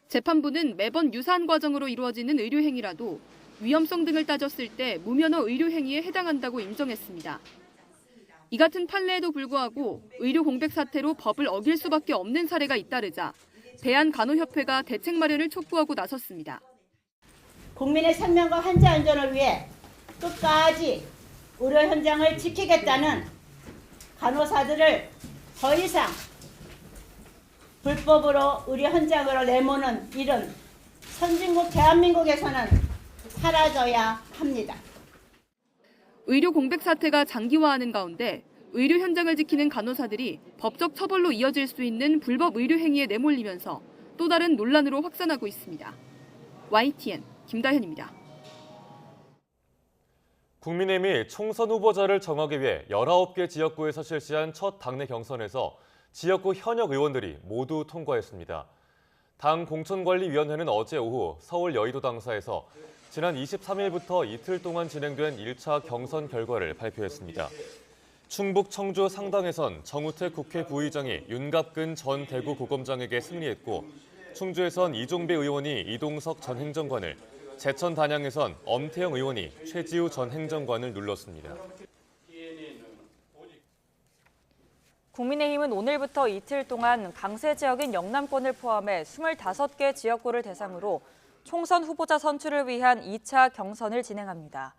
재판부는 매번 유사한 과정으로 이루어지는 의료 행위라도 위험성 등을 따졌을 때 무면허 의료 행위에 해당한다고 인정했습니다. 이 같은 판례에도 불구하고 의료 공백 사태로 법을 어길 수밖에 없는 사례가 잇따르자 대한간호협회가 대책 마련을 촉구하고 나섰습니다. 국민의 생명과 환자 안전을 위해 끝까지 의료 현장을 지키겠다는 간호사들을 더 이상 불법으로 의료 현장으로 내모는 일은 선진국 대한민국에서는 사라져야 합니다. 의료 공백 사태가 장기화하는 가운데 의료 현장을 지키는 간호사들이 법적 처벌로 이어질 수 있는 불법 의료 행위에 내몰리면서 또 다른 논란으로 확산하고 있습니다. YTN 김다현입니다. 국민의힘이 총선 후보자를 정하기 위해 19개 지역구에서 실시한 첫 당내 경선에서 지역구 현역 의원들이 모두 통과했습니다. 당 공천관리위원회는 어제 오후 서울 여의도 당사에서 지난 23일부터 이틀 동안 진행된 1차 경선 결과를 발표했습니다. 충북 청주 상당에선 정우택 국회 부의장이 윤갑근 전 대구고검장에게 승리했고 충주에선 이종배 의원이 이동석 전 행정관을, 제천 단양에선 엄태영 의원이 최지우 전 행정관을 눌렀습니다. 국민의힘은 오늘부터 이틀 동안 강세 지역인 영남권을 포함해 25개 지역구를 대상으로 총선 후보자 선출을 위한 2차 경선을 진행합니다.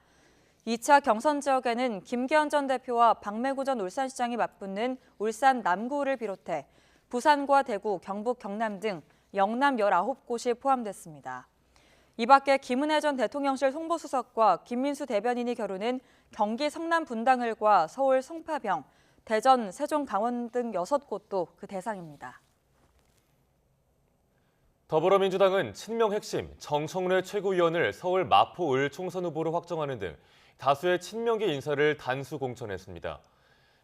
2차 경선 지역에는 김기현 전 대표와 박매구 전 울산시장이 맞붙는 울산 남구를 비롯해 부산과 대구, 경북, 경남 등 영남 19곳이 포함됐습니다. 이 밖에 김은혜 전 대통령실 홍보수석과 김민수 대변인이 겨루는 경기 성남 분당을과 서울 송파병, 대전, 세종, 강원 등 6곳도 그 대상입니다. 더불어민주당은 친명 핵심 정청래 최고위원을 서울 마포을 총선 후보로 확정하는 등 다수의 친명계 인사를 단수 공천했습니다.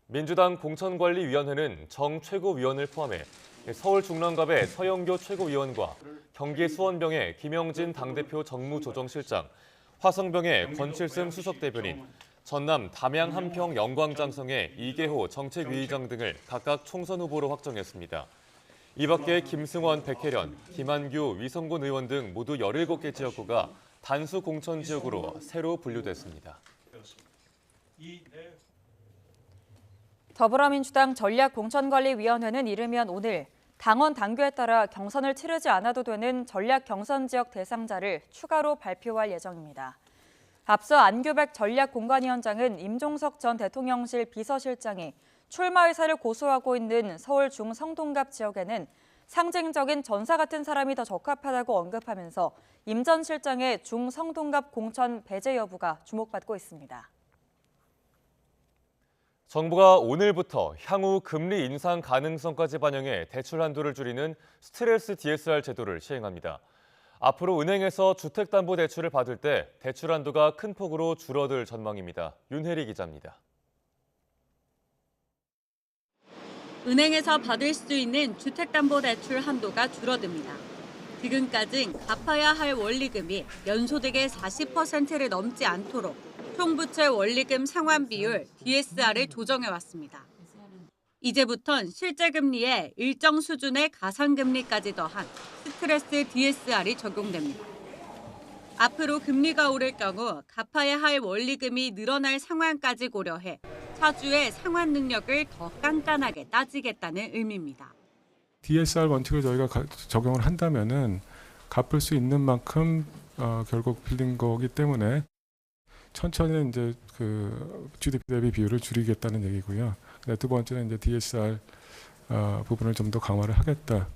민주당 공천관리위원회는 정 최고위원을 포함해 서울 중랑갑의 서영교 최고위원과 경기 수원병의 김영진 당대표 정무조정실장, 화성병의 권칠승 수석대변인, 전남 담양 한평 영광장성의 이계호 정책위의장 등을 각각 총선 후보로 확정했습니다. 이 밖에 김승원, 백혜련, 김한규, 위성곤 의원 등 모두 17개 지역구가 단수 공천 지역으로 새로 분류됐습니다. 더불어민주당 전략공천관리위원회는 이르면 오늘 당원 당규에 따라 경선을 치르지 않아도 되는 전략 경선 지역 대상자를 추가로 발표할 예정입니다. 앞서 안규백 전략공관위원장은 임종석 전 대통령실 비서실장이 출마 의사를 고수하고 있는 서울 중성동갑 지역에는 상징적인 전사 같은 사람이 더 적합하다고 언급하면서 임 전 실장의 중성동갑 공천 배제 여부가 주목받고 있습니다. 정부가 오늘부터 향후 금리 인상 가능성까지 반영해 대출 한도를 줄이는 스트레스 DSR 제도를 시행합니다. 앞으로 은행에서 주택담보대출을 받을 때 대출 한도가 큰 폭으로 줄어들 전망입니다. 윤혜리 기자입니다. 은행에서 받을 수 있는 주택담보대출 한도가 줄어듭니다. 지금까지 갚아야 할 원리금이 연소득의 40%를 넘지 않도록 총부채 원리금 상환 비율 DSR을 조정해왔습니다. 이제부턴 실제 금리에 일정 수준의 가상금리까지 더한 스트레스 DSR이 적용됩니다. 앞으로 금리가 오를 경우 갚아야 할 원리금이 늘어날 상황까지 고려해 차주의 상환 능력을 더 깐깐하게 따지겠다는 의미입니다. DSR 원칙을 저희가 적용을 한다면은 갚을 수 있는 만큼 결국 빌린 거기 때문에 천천히 이제 그 GDP 대비 비율을 줄이겠다는 얘기고요. 두 번째는 이제 DSR 부분을 좀 더 강화를 하겠다.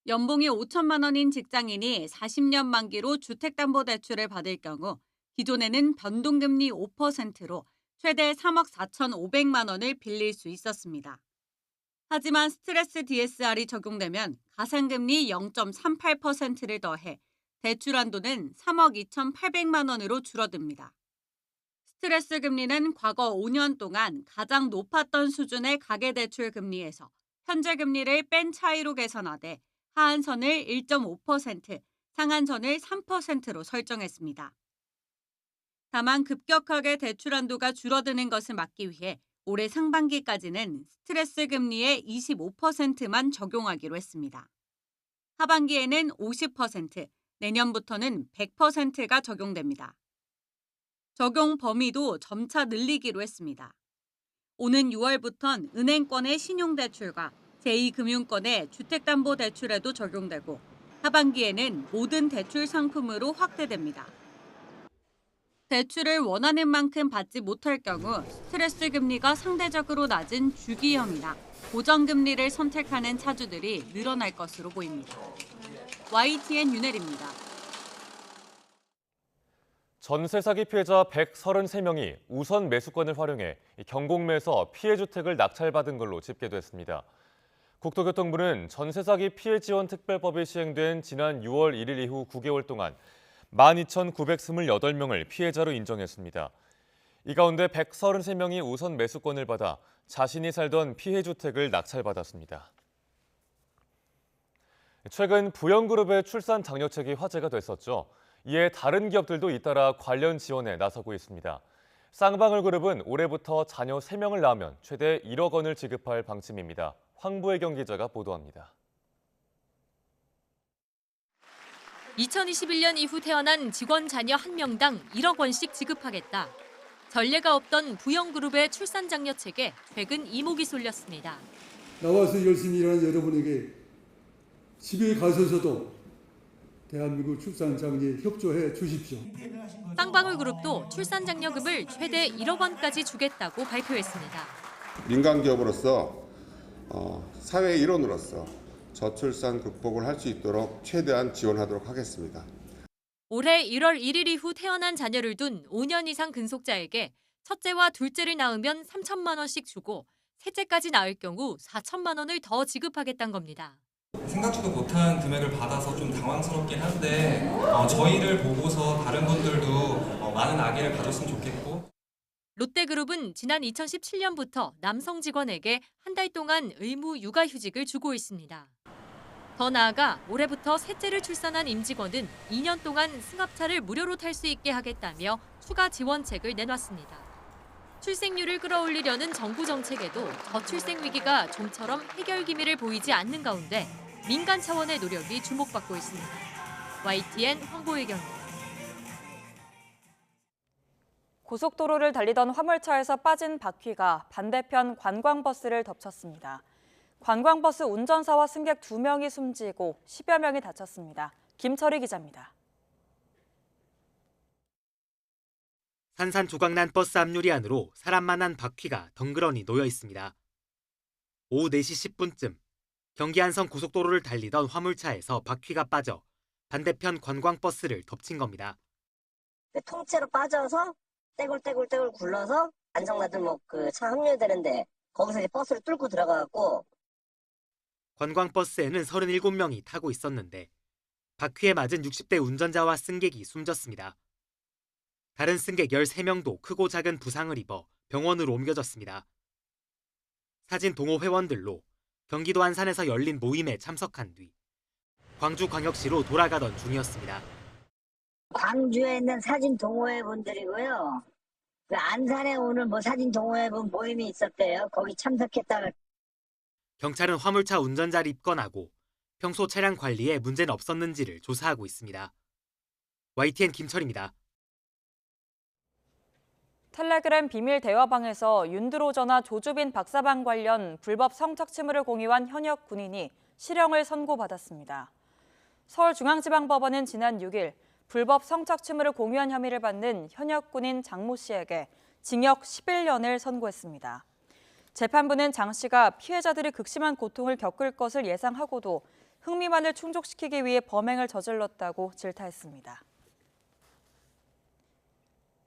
연봉이 5천만 원인 직장인이 40년 만기로 주택담보대출을 받을 경우 기존에는 변동금리 5%로 최대 3억 4,500만 원을 빌릴 수 있었습니다. 하지만 스트레스 DSR이 적용되면 가상금리 0.38%를 더해 대출 한도는 3억 2,800만 원으로 줄어듭니다. 스트레스 금리는 과거 5년 동안 가장 높았던 수준의 가계대출 금리에서 현재 금리를 뺀 차이로 계산하되 하한선을 1.5%, 상한선을 3%로 설정했습니다. 다만 급격하게 대출 한도가 줄어드는 것을 막기 위해 올해 상반기까지는 스트레스 금리의 25%만 적용하기로 했습니다. 하반기에는 50%, 내년부터는 100%가 적용됩니다. 적용 범위도 점차 늘리기로 했습니다. 오는 6월부턴 은행권의 신용대출과 제2금융권의 주택담보대출에도 적용되고 하반기에는 모든 대출 상품으로 확대됩니다. 대출을 원하는 만큼 받지 못할 경우 스트레스 금리가 상대적으로 낮은 주기형이나 고정금리를 선택하는 차주들이 늘어날 것으로 보입니다. YTN 윤혜리입니다. 전세 사기 피해자 133명이 우선 매수권을 활용해 경공매에서 피해 주택을 낙찰받은 걸로 집계됐습니다. 국토교통부는 전세 사기 피해 지원 특별법이 시행된 지난 6월 1일 이후 9개월 동안 12,928명을 피해자로 인정했습니다. 이 가운데 133명이 우선 매수권을 받아 자신이 살던 피해 주택을 낙찰받았습니다. 최근 부영그룹의 출산 장려책이 화제가 됐었죠. 이에 다른 기업들도 잇따라 관련 지원에 나서고 있습니다. 쌍방울그룹은 올해부터 자녀 3명을 낳으면 최대 1억 원을 지급할 방침입니다. 황보혜경 기자가 보도합니다. 2021년 이후 태어난 직원 자녀 1명당 1억 원씩 지급하겠다. 전례가 없던 부영그룹의 출산 장려책에 최근 이목이 쏠렸습니다. 나와서 열심히 일하는 여러분에게 집에 가셔서도 대한민국 출산 장려에 협조해 주십시오. 쌍방울그룹도 출산 장려금을 최대 1억 원까지 주겠다고 발표했습니다. 민간 기업으로서 사회의 일원으로서 저출산 극복을 할 수 있도록 최대한 지원하도록 하겠습니다. 올해 1월 1일 이후 태어난 자녀를 둔 5년 이상 근속자에게 첫째와 둘째를 낳으면 3천만 원씩 주고 셋째까지 낳을 경우 4천만 원을 더 지급하겠다는 겁니다. 생각지도 못한 금액을 받아서 좀 당황스럽긴 한데 저희를 보고서 다른 분들도 많은 아기를 가졌으면 좋겠고. 롯데그룹은 지난 2017년부터 남성 직원에게 한 달 동안 의무 육아휴직을 주고 있습니다. 더 나아가 올해부터 셋째를 출산한 임직원은 2년 동안 승합차를 무료로 탈 수 있게 하겠다며 추가 지원책을 내놨습니다. 출생률을 끌어올리려는 정부 정책에도 저출생 위기가 좀처럼 해결 기미를 보이지 않는 가운데 민간 차원의 노력이 주목받고 있습니다. YTN 황보혜경입니다. 고속도로를 달리던 화물차에서 빠진 바퀴가 반대편 관광버스를 덮쳤습니다. 관광버스 운전사와 승객 2명이 숨지고 10여 명이 다쳤습니다. 김철희 기자입니다. 산산조각난 버스 앞유리 안으로 사람만한 바퀴가 덩그러니 놓여 있습니다. 오후 4시 10분쯤 경기 안성 고속도로를 달리던 화물차에서 바퀴가 빠져 반대편 관광버스를 덮친 겁니다. 통째로 빠져서 떼굴떼굴 굴러서 안성나들목 그 차 합류되는데 거기서 이제 버스를 뚫고 들어가고. 관광버스에는 37명이 타고 있었는데 바퀴에 맞은 60대 운전자와 승객이 숨졌습니다. 다른 승객 13명도 크고 작은 부상을 입어 병원으로 옮겨졌습니다. 사진 동호 회원들로 경기도 안산에서 열린 모임에 참석한 뒤 광주광역시로 돌아가던 중이었습니다. 광주에 있는 사진 동호회 분들이고요. 그 안산에 오늘 사진 동호회 분 모임이 있었대요. 거기 참석했다가. 경찰은 화물차 운전자를 입건하고 평소 차량 관리에 문제는 없었는지를 조사하고 있습니다. YTN 김철입니다. 텔레그램 비밀 대화방에서 윤드로 전화 조주빈 박사방 관련 불법 성착취물을 공유한 현역 군인이 실형을 선고받았습니다. 서울중앙지방법원은 지난 6일 불법 성착취물을 공유한 혐의를 받는 현역 군인 장모 씨에게 징역 11년을 선고했습니다. 재판부는 장 씨가 피해자들이 극심한 고통을 겪을 것을 예상하고도 흥미만을 충족시키기 위해 범행을 저질렀다고 질타했습니다.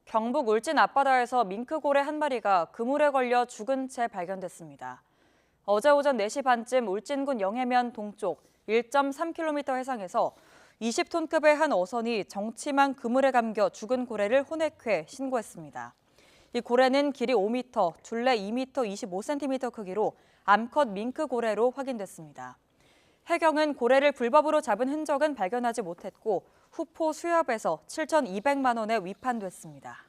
경북 울진 앞바다에서 밍크고래 한 마리가 그물에 걸려 죽은 채 발견됐습니다. 어제 오전 4시 반쯤 울진군 영해면 동쪽 1.3km 해상에서 20톤급의 한 어선이 정치망 그물에 감겨 죽은 고래를 혼액해 신고했습니다. 이 고래는 길이 5m, 둘레 2m 25cm 크기로 암컷 밍크 고래로 확인됐습니다. 해경은 고래를 불법으로 잡은 흔적은 발견하지 못했고 후포 수협에서 7,200만 원에 위판됐습니다.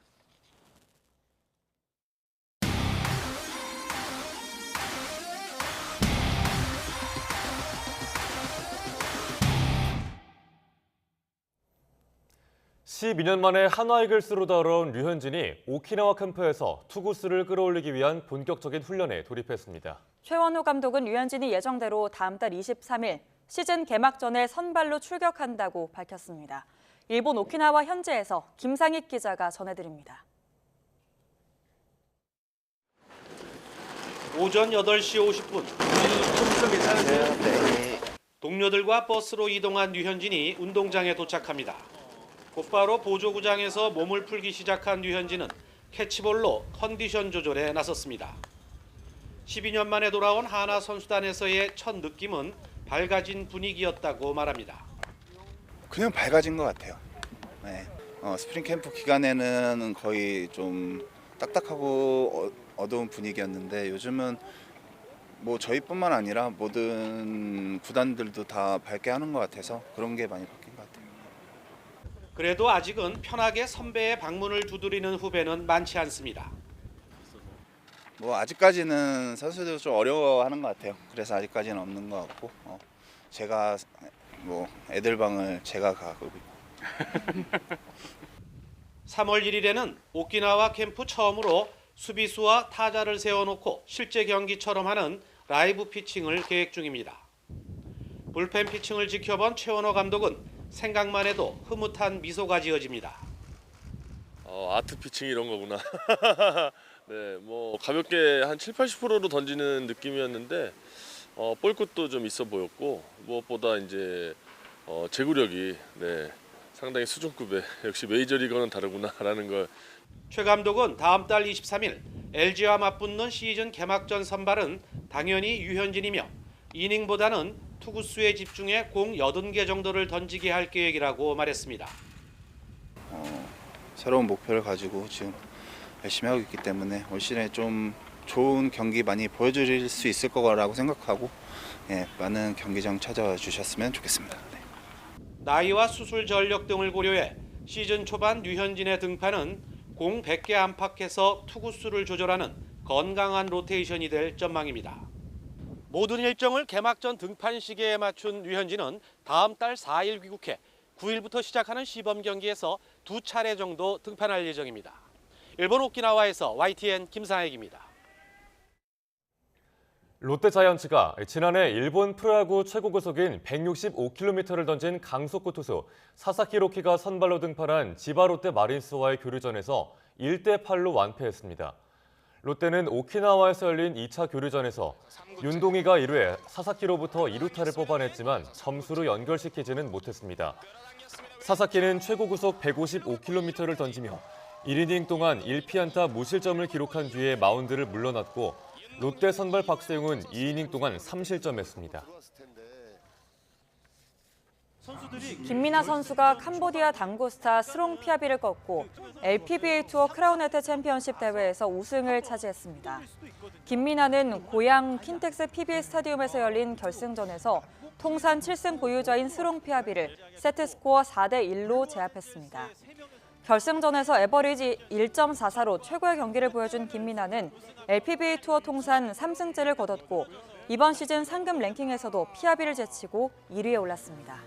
(12년) 만에 한화 이글스로 돌아온 류현진이 오키나와 캠프에서 투구수를 끌어올리기 위한 본격적인 훈련에 돌입했습니다. 최원호 감독은 류현진이 예정대로 다음 달 23일 시즌 개막 전에 선발로 출격한다고 밝혔습니다. 일본 오키나와 현지에서 김상익 기자가 전해드립니다. 오전 8시 50분. 동료들과 버스로 이동한 류현진이 운동장에 도착합니다. 곧바로 보조구장에서 몸을 풀기 시작한 류현진은 캐치볼로 컨디션 조절에 나섰습니다. 12년 만에 돌아온 한화 선수단에서의 첫 느낌은 밝아진 분위기였다고 말합니다. 그냥 밝아진 것 같아요. 네. 스프링 캠프 기간에는 거의 좀 딱딱하고 어두운 분위기였는데 요즘은 뭐 저희뿐만 아니라 모든 구단들도 다 밝게 하는 것 같아서 그런 게 많이 바뀐 것 같아요. 그래도 아직은 편하게 선배의 방문을 두드리는 후배는 많지 않습니다. 뭐 아직까지는 선수들 좀 어려워하는 것 같아요. 그래서 아직까지는 없는 것 같고 제가 뭐 애들 방을 제가 가고 3월 1일에는 오키나와 캠프 처음으로 수비수와 타자를 세워놓고 실제 경기처럼 하는 라이브 피칭을 계획 중입니다. 불펜 피칭을 지켜본 최원호 감독은 생각만 해도 흐뭇한 미소가 지어집니다. 아트 피칭 이런 거구나. 네, 뭐 가볍게 한 70-80%로 던지는 느낌이었는데 볼 끝도 좀 있어 보였고 무엇보다 이제 제구력이 상당히 수준급의 역시 메이저리거는 다르구나라는 걸. 최 감독은 다음 달 23일 LG와 맞붙는 시즌 개막전 선발은 당연히 유현진이며 이닝보다는 투구수에 집중해 공 80개 정도를 던지게 할 계획이라고 말했습니다. 새로운 목표를 가지고 지금 열심히 하고 있기 때문에 올 시즌에 좀 좋은 경기 많이 보여드릴 수 있을 거라고 생각하고 많은 경기장 찾아와 주셨으면 좋겠습니다. 나이와 수술 전력 등을 고려해 시즌 초반 류현진의 등판은 공 100개 안팎에서 투구수를 조절하는 건강한 로테이션이 될 전망입니다. 모든 일정을 개막전 등판 시기에 맞춘 류현진은 다음 달 4일 귀국해 9일부터 시작하는 시범 경기에서 2차례 정도 등판할 예정입니다. 일본 오키나와에서 YTN 김상혁입니다. 롯데자이언츠가 지난해 일본 프로야구 최고 구속인 165km를 던진 강속구 투수 사사키 로키가 선발로 등판한 지바롯데 마린스와의 교류전에서 1대8로 완패했습니다. 롯데는 오키나와에서 열린 2차 교류전에서 윤동희가 1회 사사키로부터 2루타를 뽑아냈지만 점수로 연결시키지는 못했습니다. 사사키는 최고 구속 155km를 던지며 1이닝 동안 1피안타 무실점을 기록한 뒤에 마운드를 물러났고 롯데 선발 박세웅은 2이닝 동안 3실점했습니다. 김민하 선수가 캄보디아 당구 스타 스롱 피아비를 꺾고 LPBA 투어 크라운헤트 챔피언십 대회에서 우승을 차지했습니다. 김민하는 고향 킨텍스 PBA 스타디움에서 열린 결승전에서 통산 7승 보유자인 스롱 피아비를 세트스코어 4대1로 제압했습니다. 결승전에서 에버리지 1.44로 최고의 경기를 보여준 김민하는 LPBA 투어 통산 3승째를 거뒀고 이번 시즌 상금 랭킹에서도 피아비를 제치고 1위에 올랐습니다.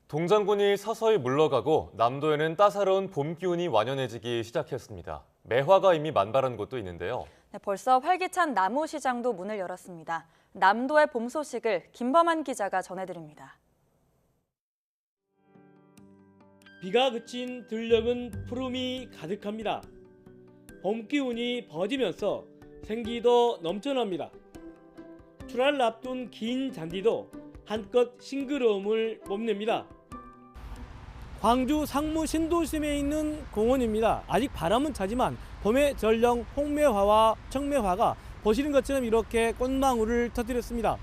동장군이 서서히 물러가고 남도에는 따사로운 봄 기운이 완연해지기 시작했습니다. 매화가 이미 만발한 곳도 있는데요. 벌써 활기찬 나무 시장도 문을 열었습니다. 남도의 봄 소식을 김범한 기자가 전해드립니다. 비가 그친 들녘은 푸름이 가득합니다. 봄 기운이 퍼지면서 생기도 넘쳐납니다. 출하를 앞둔 긴 잔디도 한껏 싱그러움을 뽐냅니다. 광주 상무 신도심에 있는 공원입니다. 아직 바람은 차지만 봄의 전령 홍매화와 청매화가 보시는 것처럼 이렇게 꽃망울을 터뜨렸습니다.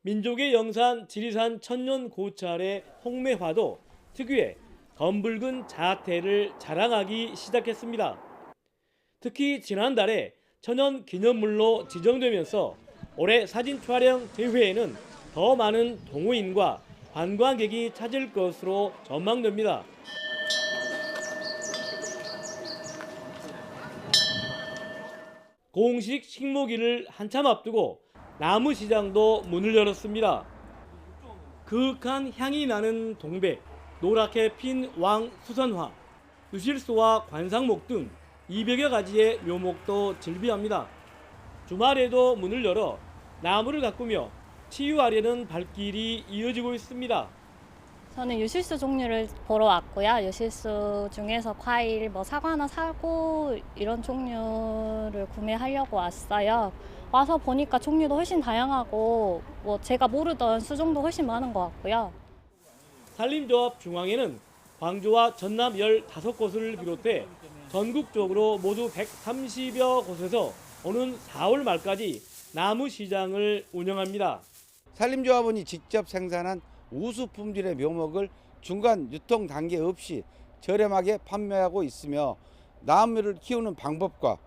민족의 영산 지리산 천년 고찰의 홍매화도 특유의 검붉은 자태를 자랑하기 시작했습니다. 특히 지난달에 천연 기념물로 지정되면서 올해 사진 촬영 대회에는 더 많은 동호인과 관광객이 찾을 것으로 전망됩니다. 공식 식목일을 한참 앞두고 나무시장도 문을 열었습니다. 그윽한 향이 나는 동백, 노랗게 핀 왕수선화, 유실소와 관상목 등 200여 가지의 묘목도 즐비합니다. 주말에도 문을 열어 나무를 가꾸며 치유하려는 발길이 이어지고 있습니다. 저는 유실수 종류를 보러 왔고요. 유실수 중에서 과일, 사과나 사고 이런 종류를 구매하려고 왔어요. 와서 보니까 종류도 훨씬 다양하고 제가 모르던 수종도 훨씬 많은 것 같고요. 산림조합 중앙에는 광주와 전남 15곳을 비롯해 전국적으로 모두 130여 곳에서 오는 4월 말까지 나무시장을 운영합니다. 산림조합원이 직접 생산한 우수 품질의 묘목을 중간 유통 단계 없이 저렴하게 판매하고 있으며 나무를 키우는 방법과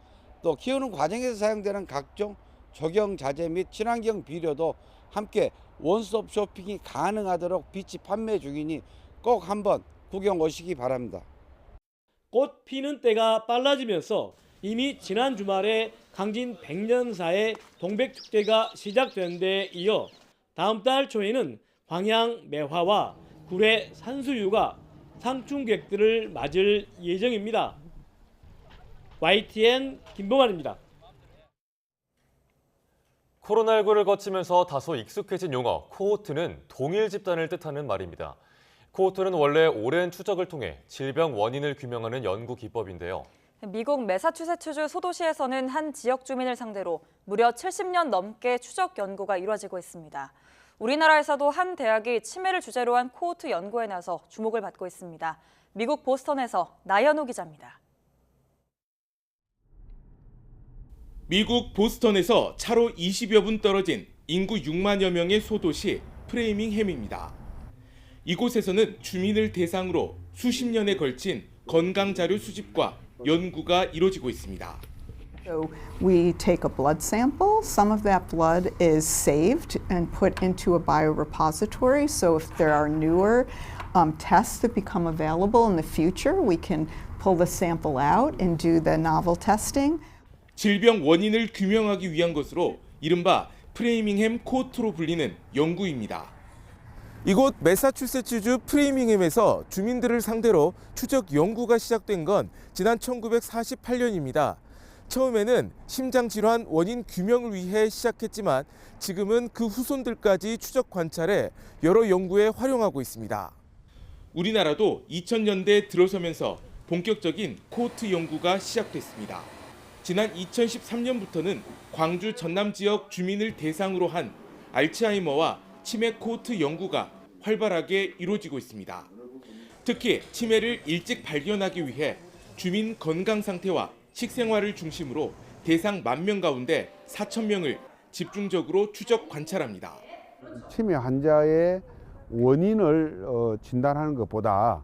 또 키우는 과정에서 사용되는 각종 조경 자재 및 친환경 비료도 함께 원스톱 쇼핑이 가능하도록 비치 판매 중이니 꼭 한번 구경 오시기 바랍니다. 꽃 피는 때가 빨라지면서 이미 지난 주말에 강진 100년사의 동백축제가 시작된 데 이어 다음 달 초에는 광양 매화와 굴의 산수유가 상충객들을 맞을 예정입니다. YTN 김봉환입니다. 코로나19를 거치면서 다소 익숙해진 용어 코호트는 동일 집단을 뜻하는 말입니다. 코호트는 원래 오랜 추적을 통해 질병 원인을 규명하는 연구 기법인데요. 미국 매사추세츠주 소도시에서는 한 지역 주민을 상대로 무려 70년 넘게 추적 연구가 이루어지고 있습니다. 우리나라에서도 한 대학이 치매를 주제로 한 코호트 연구에 나서 주목을 받고 있습니다. 미국 보스턴에서 나연호 기자입니다. 미국 보스턴에서 차로 20여 분 떨어진 인구 6만여 명의 소도시 프레이밍햄입니다. 이곳에서는 주민을 대상으로 수십 년에 걸친 건강 자료 수집과 연구가 이루어지고 있습니다. So we take a blood sample. Some of that blood is saved and put into a biorepository. So if there are newer tests that become available in the future, we can pull the sample out and do the novel testing. 질병 원인을 규명하기 위한 것으로 이른바 프레이밍햄 코호트로 불리는 연구입니다. 이곳 매사추세츠주 프레이밍햄에서 주민들을 상대로 추적 연구가 시작된 건 지난 1948년입니다. 처음에는 심장질환 원인 규명을 위해 시작했지만 지금은 그 후손들까지 추적 관찰해 여러 연구에 활용하고 있습니다. 우리나라도 2000년대 들어서면서 본격적인 코호트 연구가 시작됐습니다. 지난 2013년부터는 광주 전남 지역 주민을 대상으로 한 알츠하이머와 치매 코호트 연구가 활발하게 이루어지고 있습니다. 특히 치매를 일찍 발견하기 위해 주민 건강 상태와 식생활을 중심으로 대상 10,000명 가운데 4,000명을 집중적으로 추적 관찰합니다. 치매 환자의 원인을 진단하는 것보다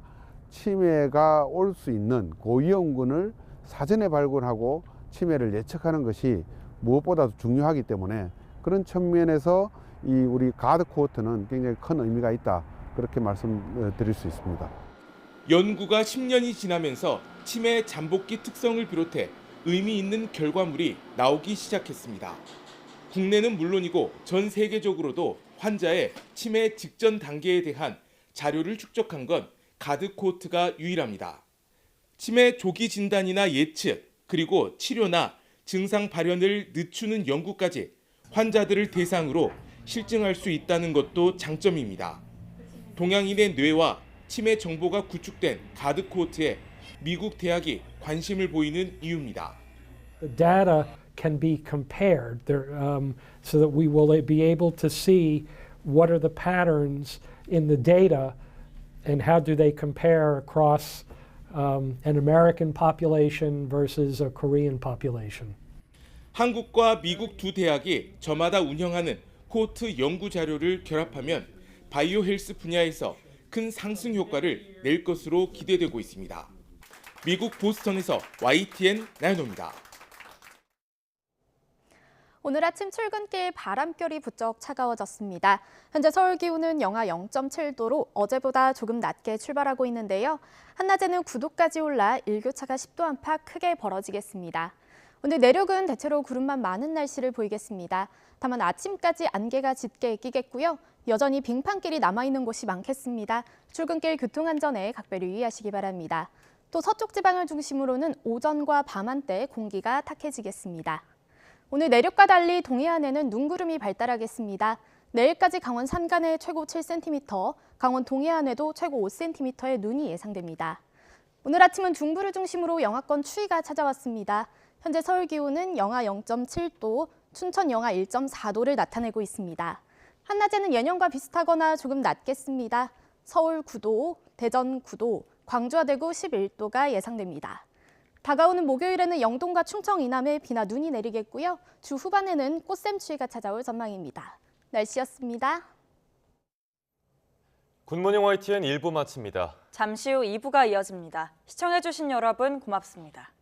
치매가 올 수 있는 고위험군을 사전에 발견하고 치매를 예측하는 것이 무엇보다도 중요하기 때문에 그런 측면에서 우리 가드 코호트는 굉장히 큰 의미가 있다, 그렇게 말씀드릴 수 있습니다. 연구가 10년이 지나면서 치매 잠복기 특성을 비롯해 의미 있는 결과물이 나오기 시작했습니다. 국내는 물론이고 전 세계적으로도 환자의 치매 직전 단계에 대한 자료를 축적한 건 가드 코호트가 유일합니다. 치매 조기 진단이나 예측, 그리고 치료나 증상 발현을 늦추는 연구까지 환자들을 대상으로 실증할 수 있다는 것도 장점입니다. 동양인의 뇌와 치매 정보가 구축된 가드 코호트에 미국 대학이 관심을 보이는 이유입니다. The data can be compared so that we will be able to see what are the patterns in the data and how do they compare across an American population versus a Korean population. 한국과 미국 두 대학이 저마다 운영하는 코호트 연구 자료를 결합하면 바이오 헬스 분야에서 큰 상승 효과를 낼 것으로 기대되고 있습니다. 미국 보스턴에서 YTN 나연호입니다. 오늘 아침 출근길 바람결이 부쩍 차가워졌습니다. 현재 서울 기온은 영하 0.7도로 어제보다 조금 낮게 출발하고 있는데요. 한낮에는 9도까지 올라 일교차가 10도 안팎 크게 벌어지겠습니다. 오늘 내륙은 대체로 구름만 많은 날씨를 보이겠습니다. 다만 아침까지 안개가 짙게 끼겠고요. 여전히 빙판길이 남아있는 곳이 많겠습니다. 출근길 교통안전에 각별히 유의하시기 바랍니다. 또 서쪽 지방을 중심으로는 오전과 밤 한때 공기가 탁해지겠습니다. 오늘 내륙과 달리 동해안에는 눈구름이 발달하겠습니다. 내일까지 강원 산간에 최고 7cm, 강원 동해안에도 최고 5cm의 눈이 예상됩니다. 오늘 아침은 중부를 중심으로 영하권 추위가 찾아왔습니다. 현재 서울 기온은 영하 0.7도, 춘천 영하 1.4도를 나타내고 있습니다. 한낮에는 예년과 비슷하거나 조금 낮겠습니다. 서울 9도, 대전 9도, 광주와 대구 11도가 예상됩니다. 다가오는 목요일에는 영동과 충청 이남에 비나 눈이 내리겠고요. 주 후반에는 꽃샘추위가 찾아올 전망입니다. 날씨였습니다. 굿모닝 YTN 1부 마칩니다. 잠시 후 2부가 이어집니다. 시청해주신 여러분 고맙습니다.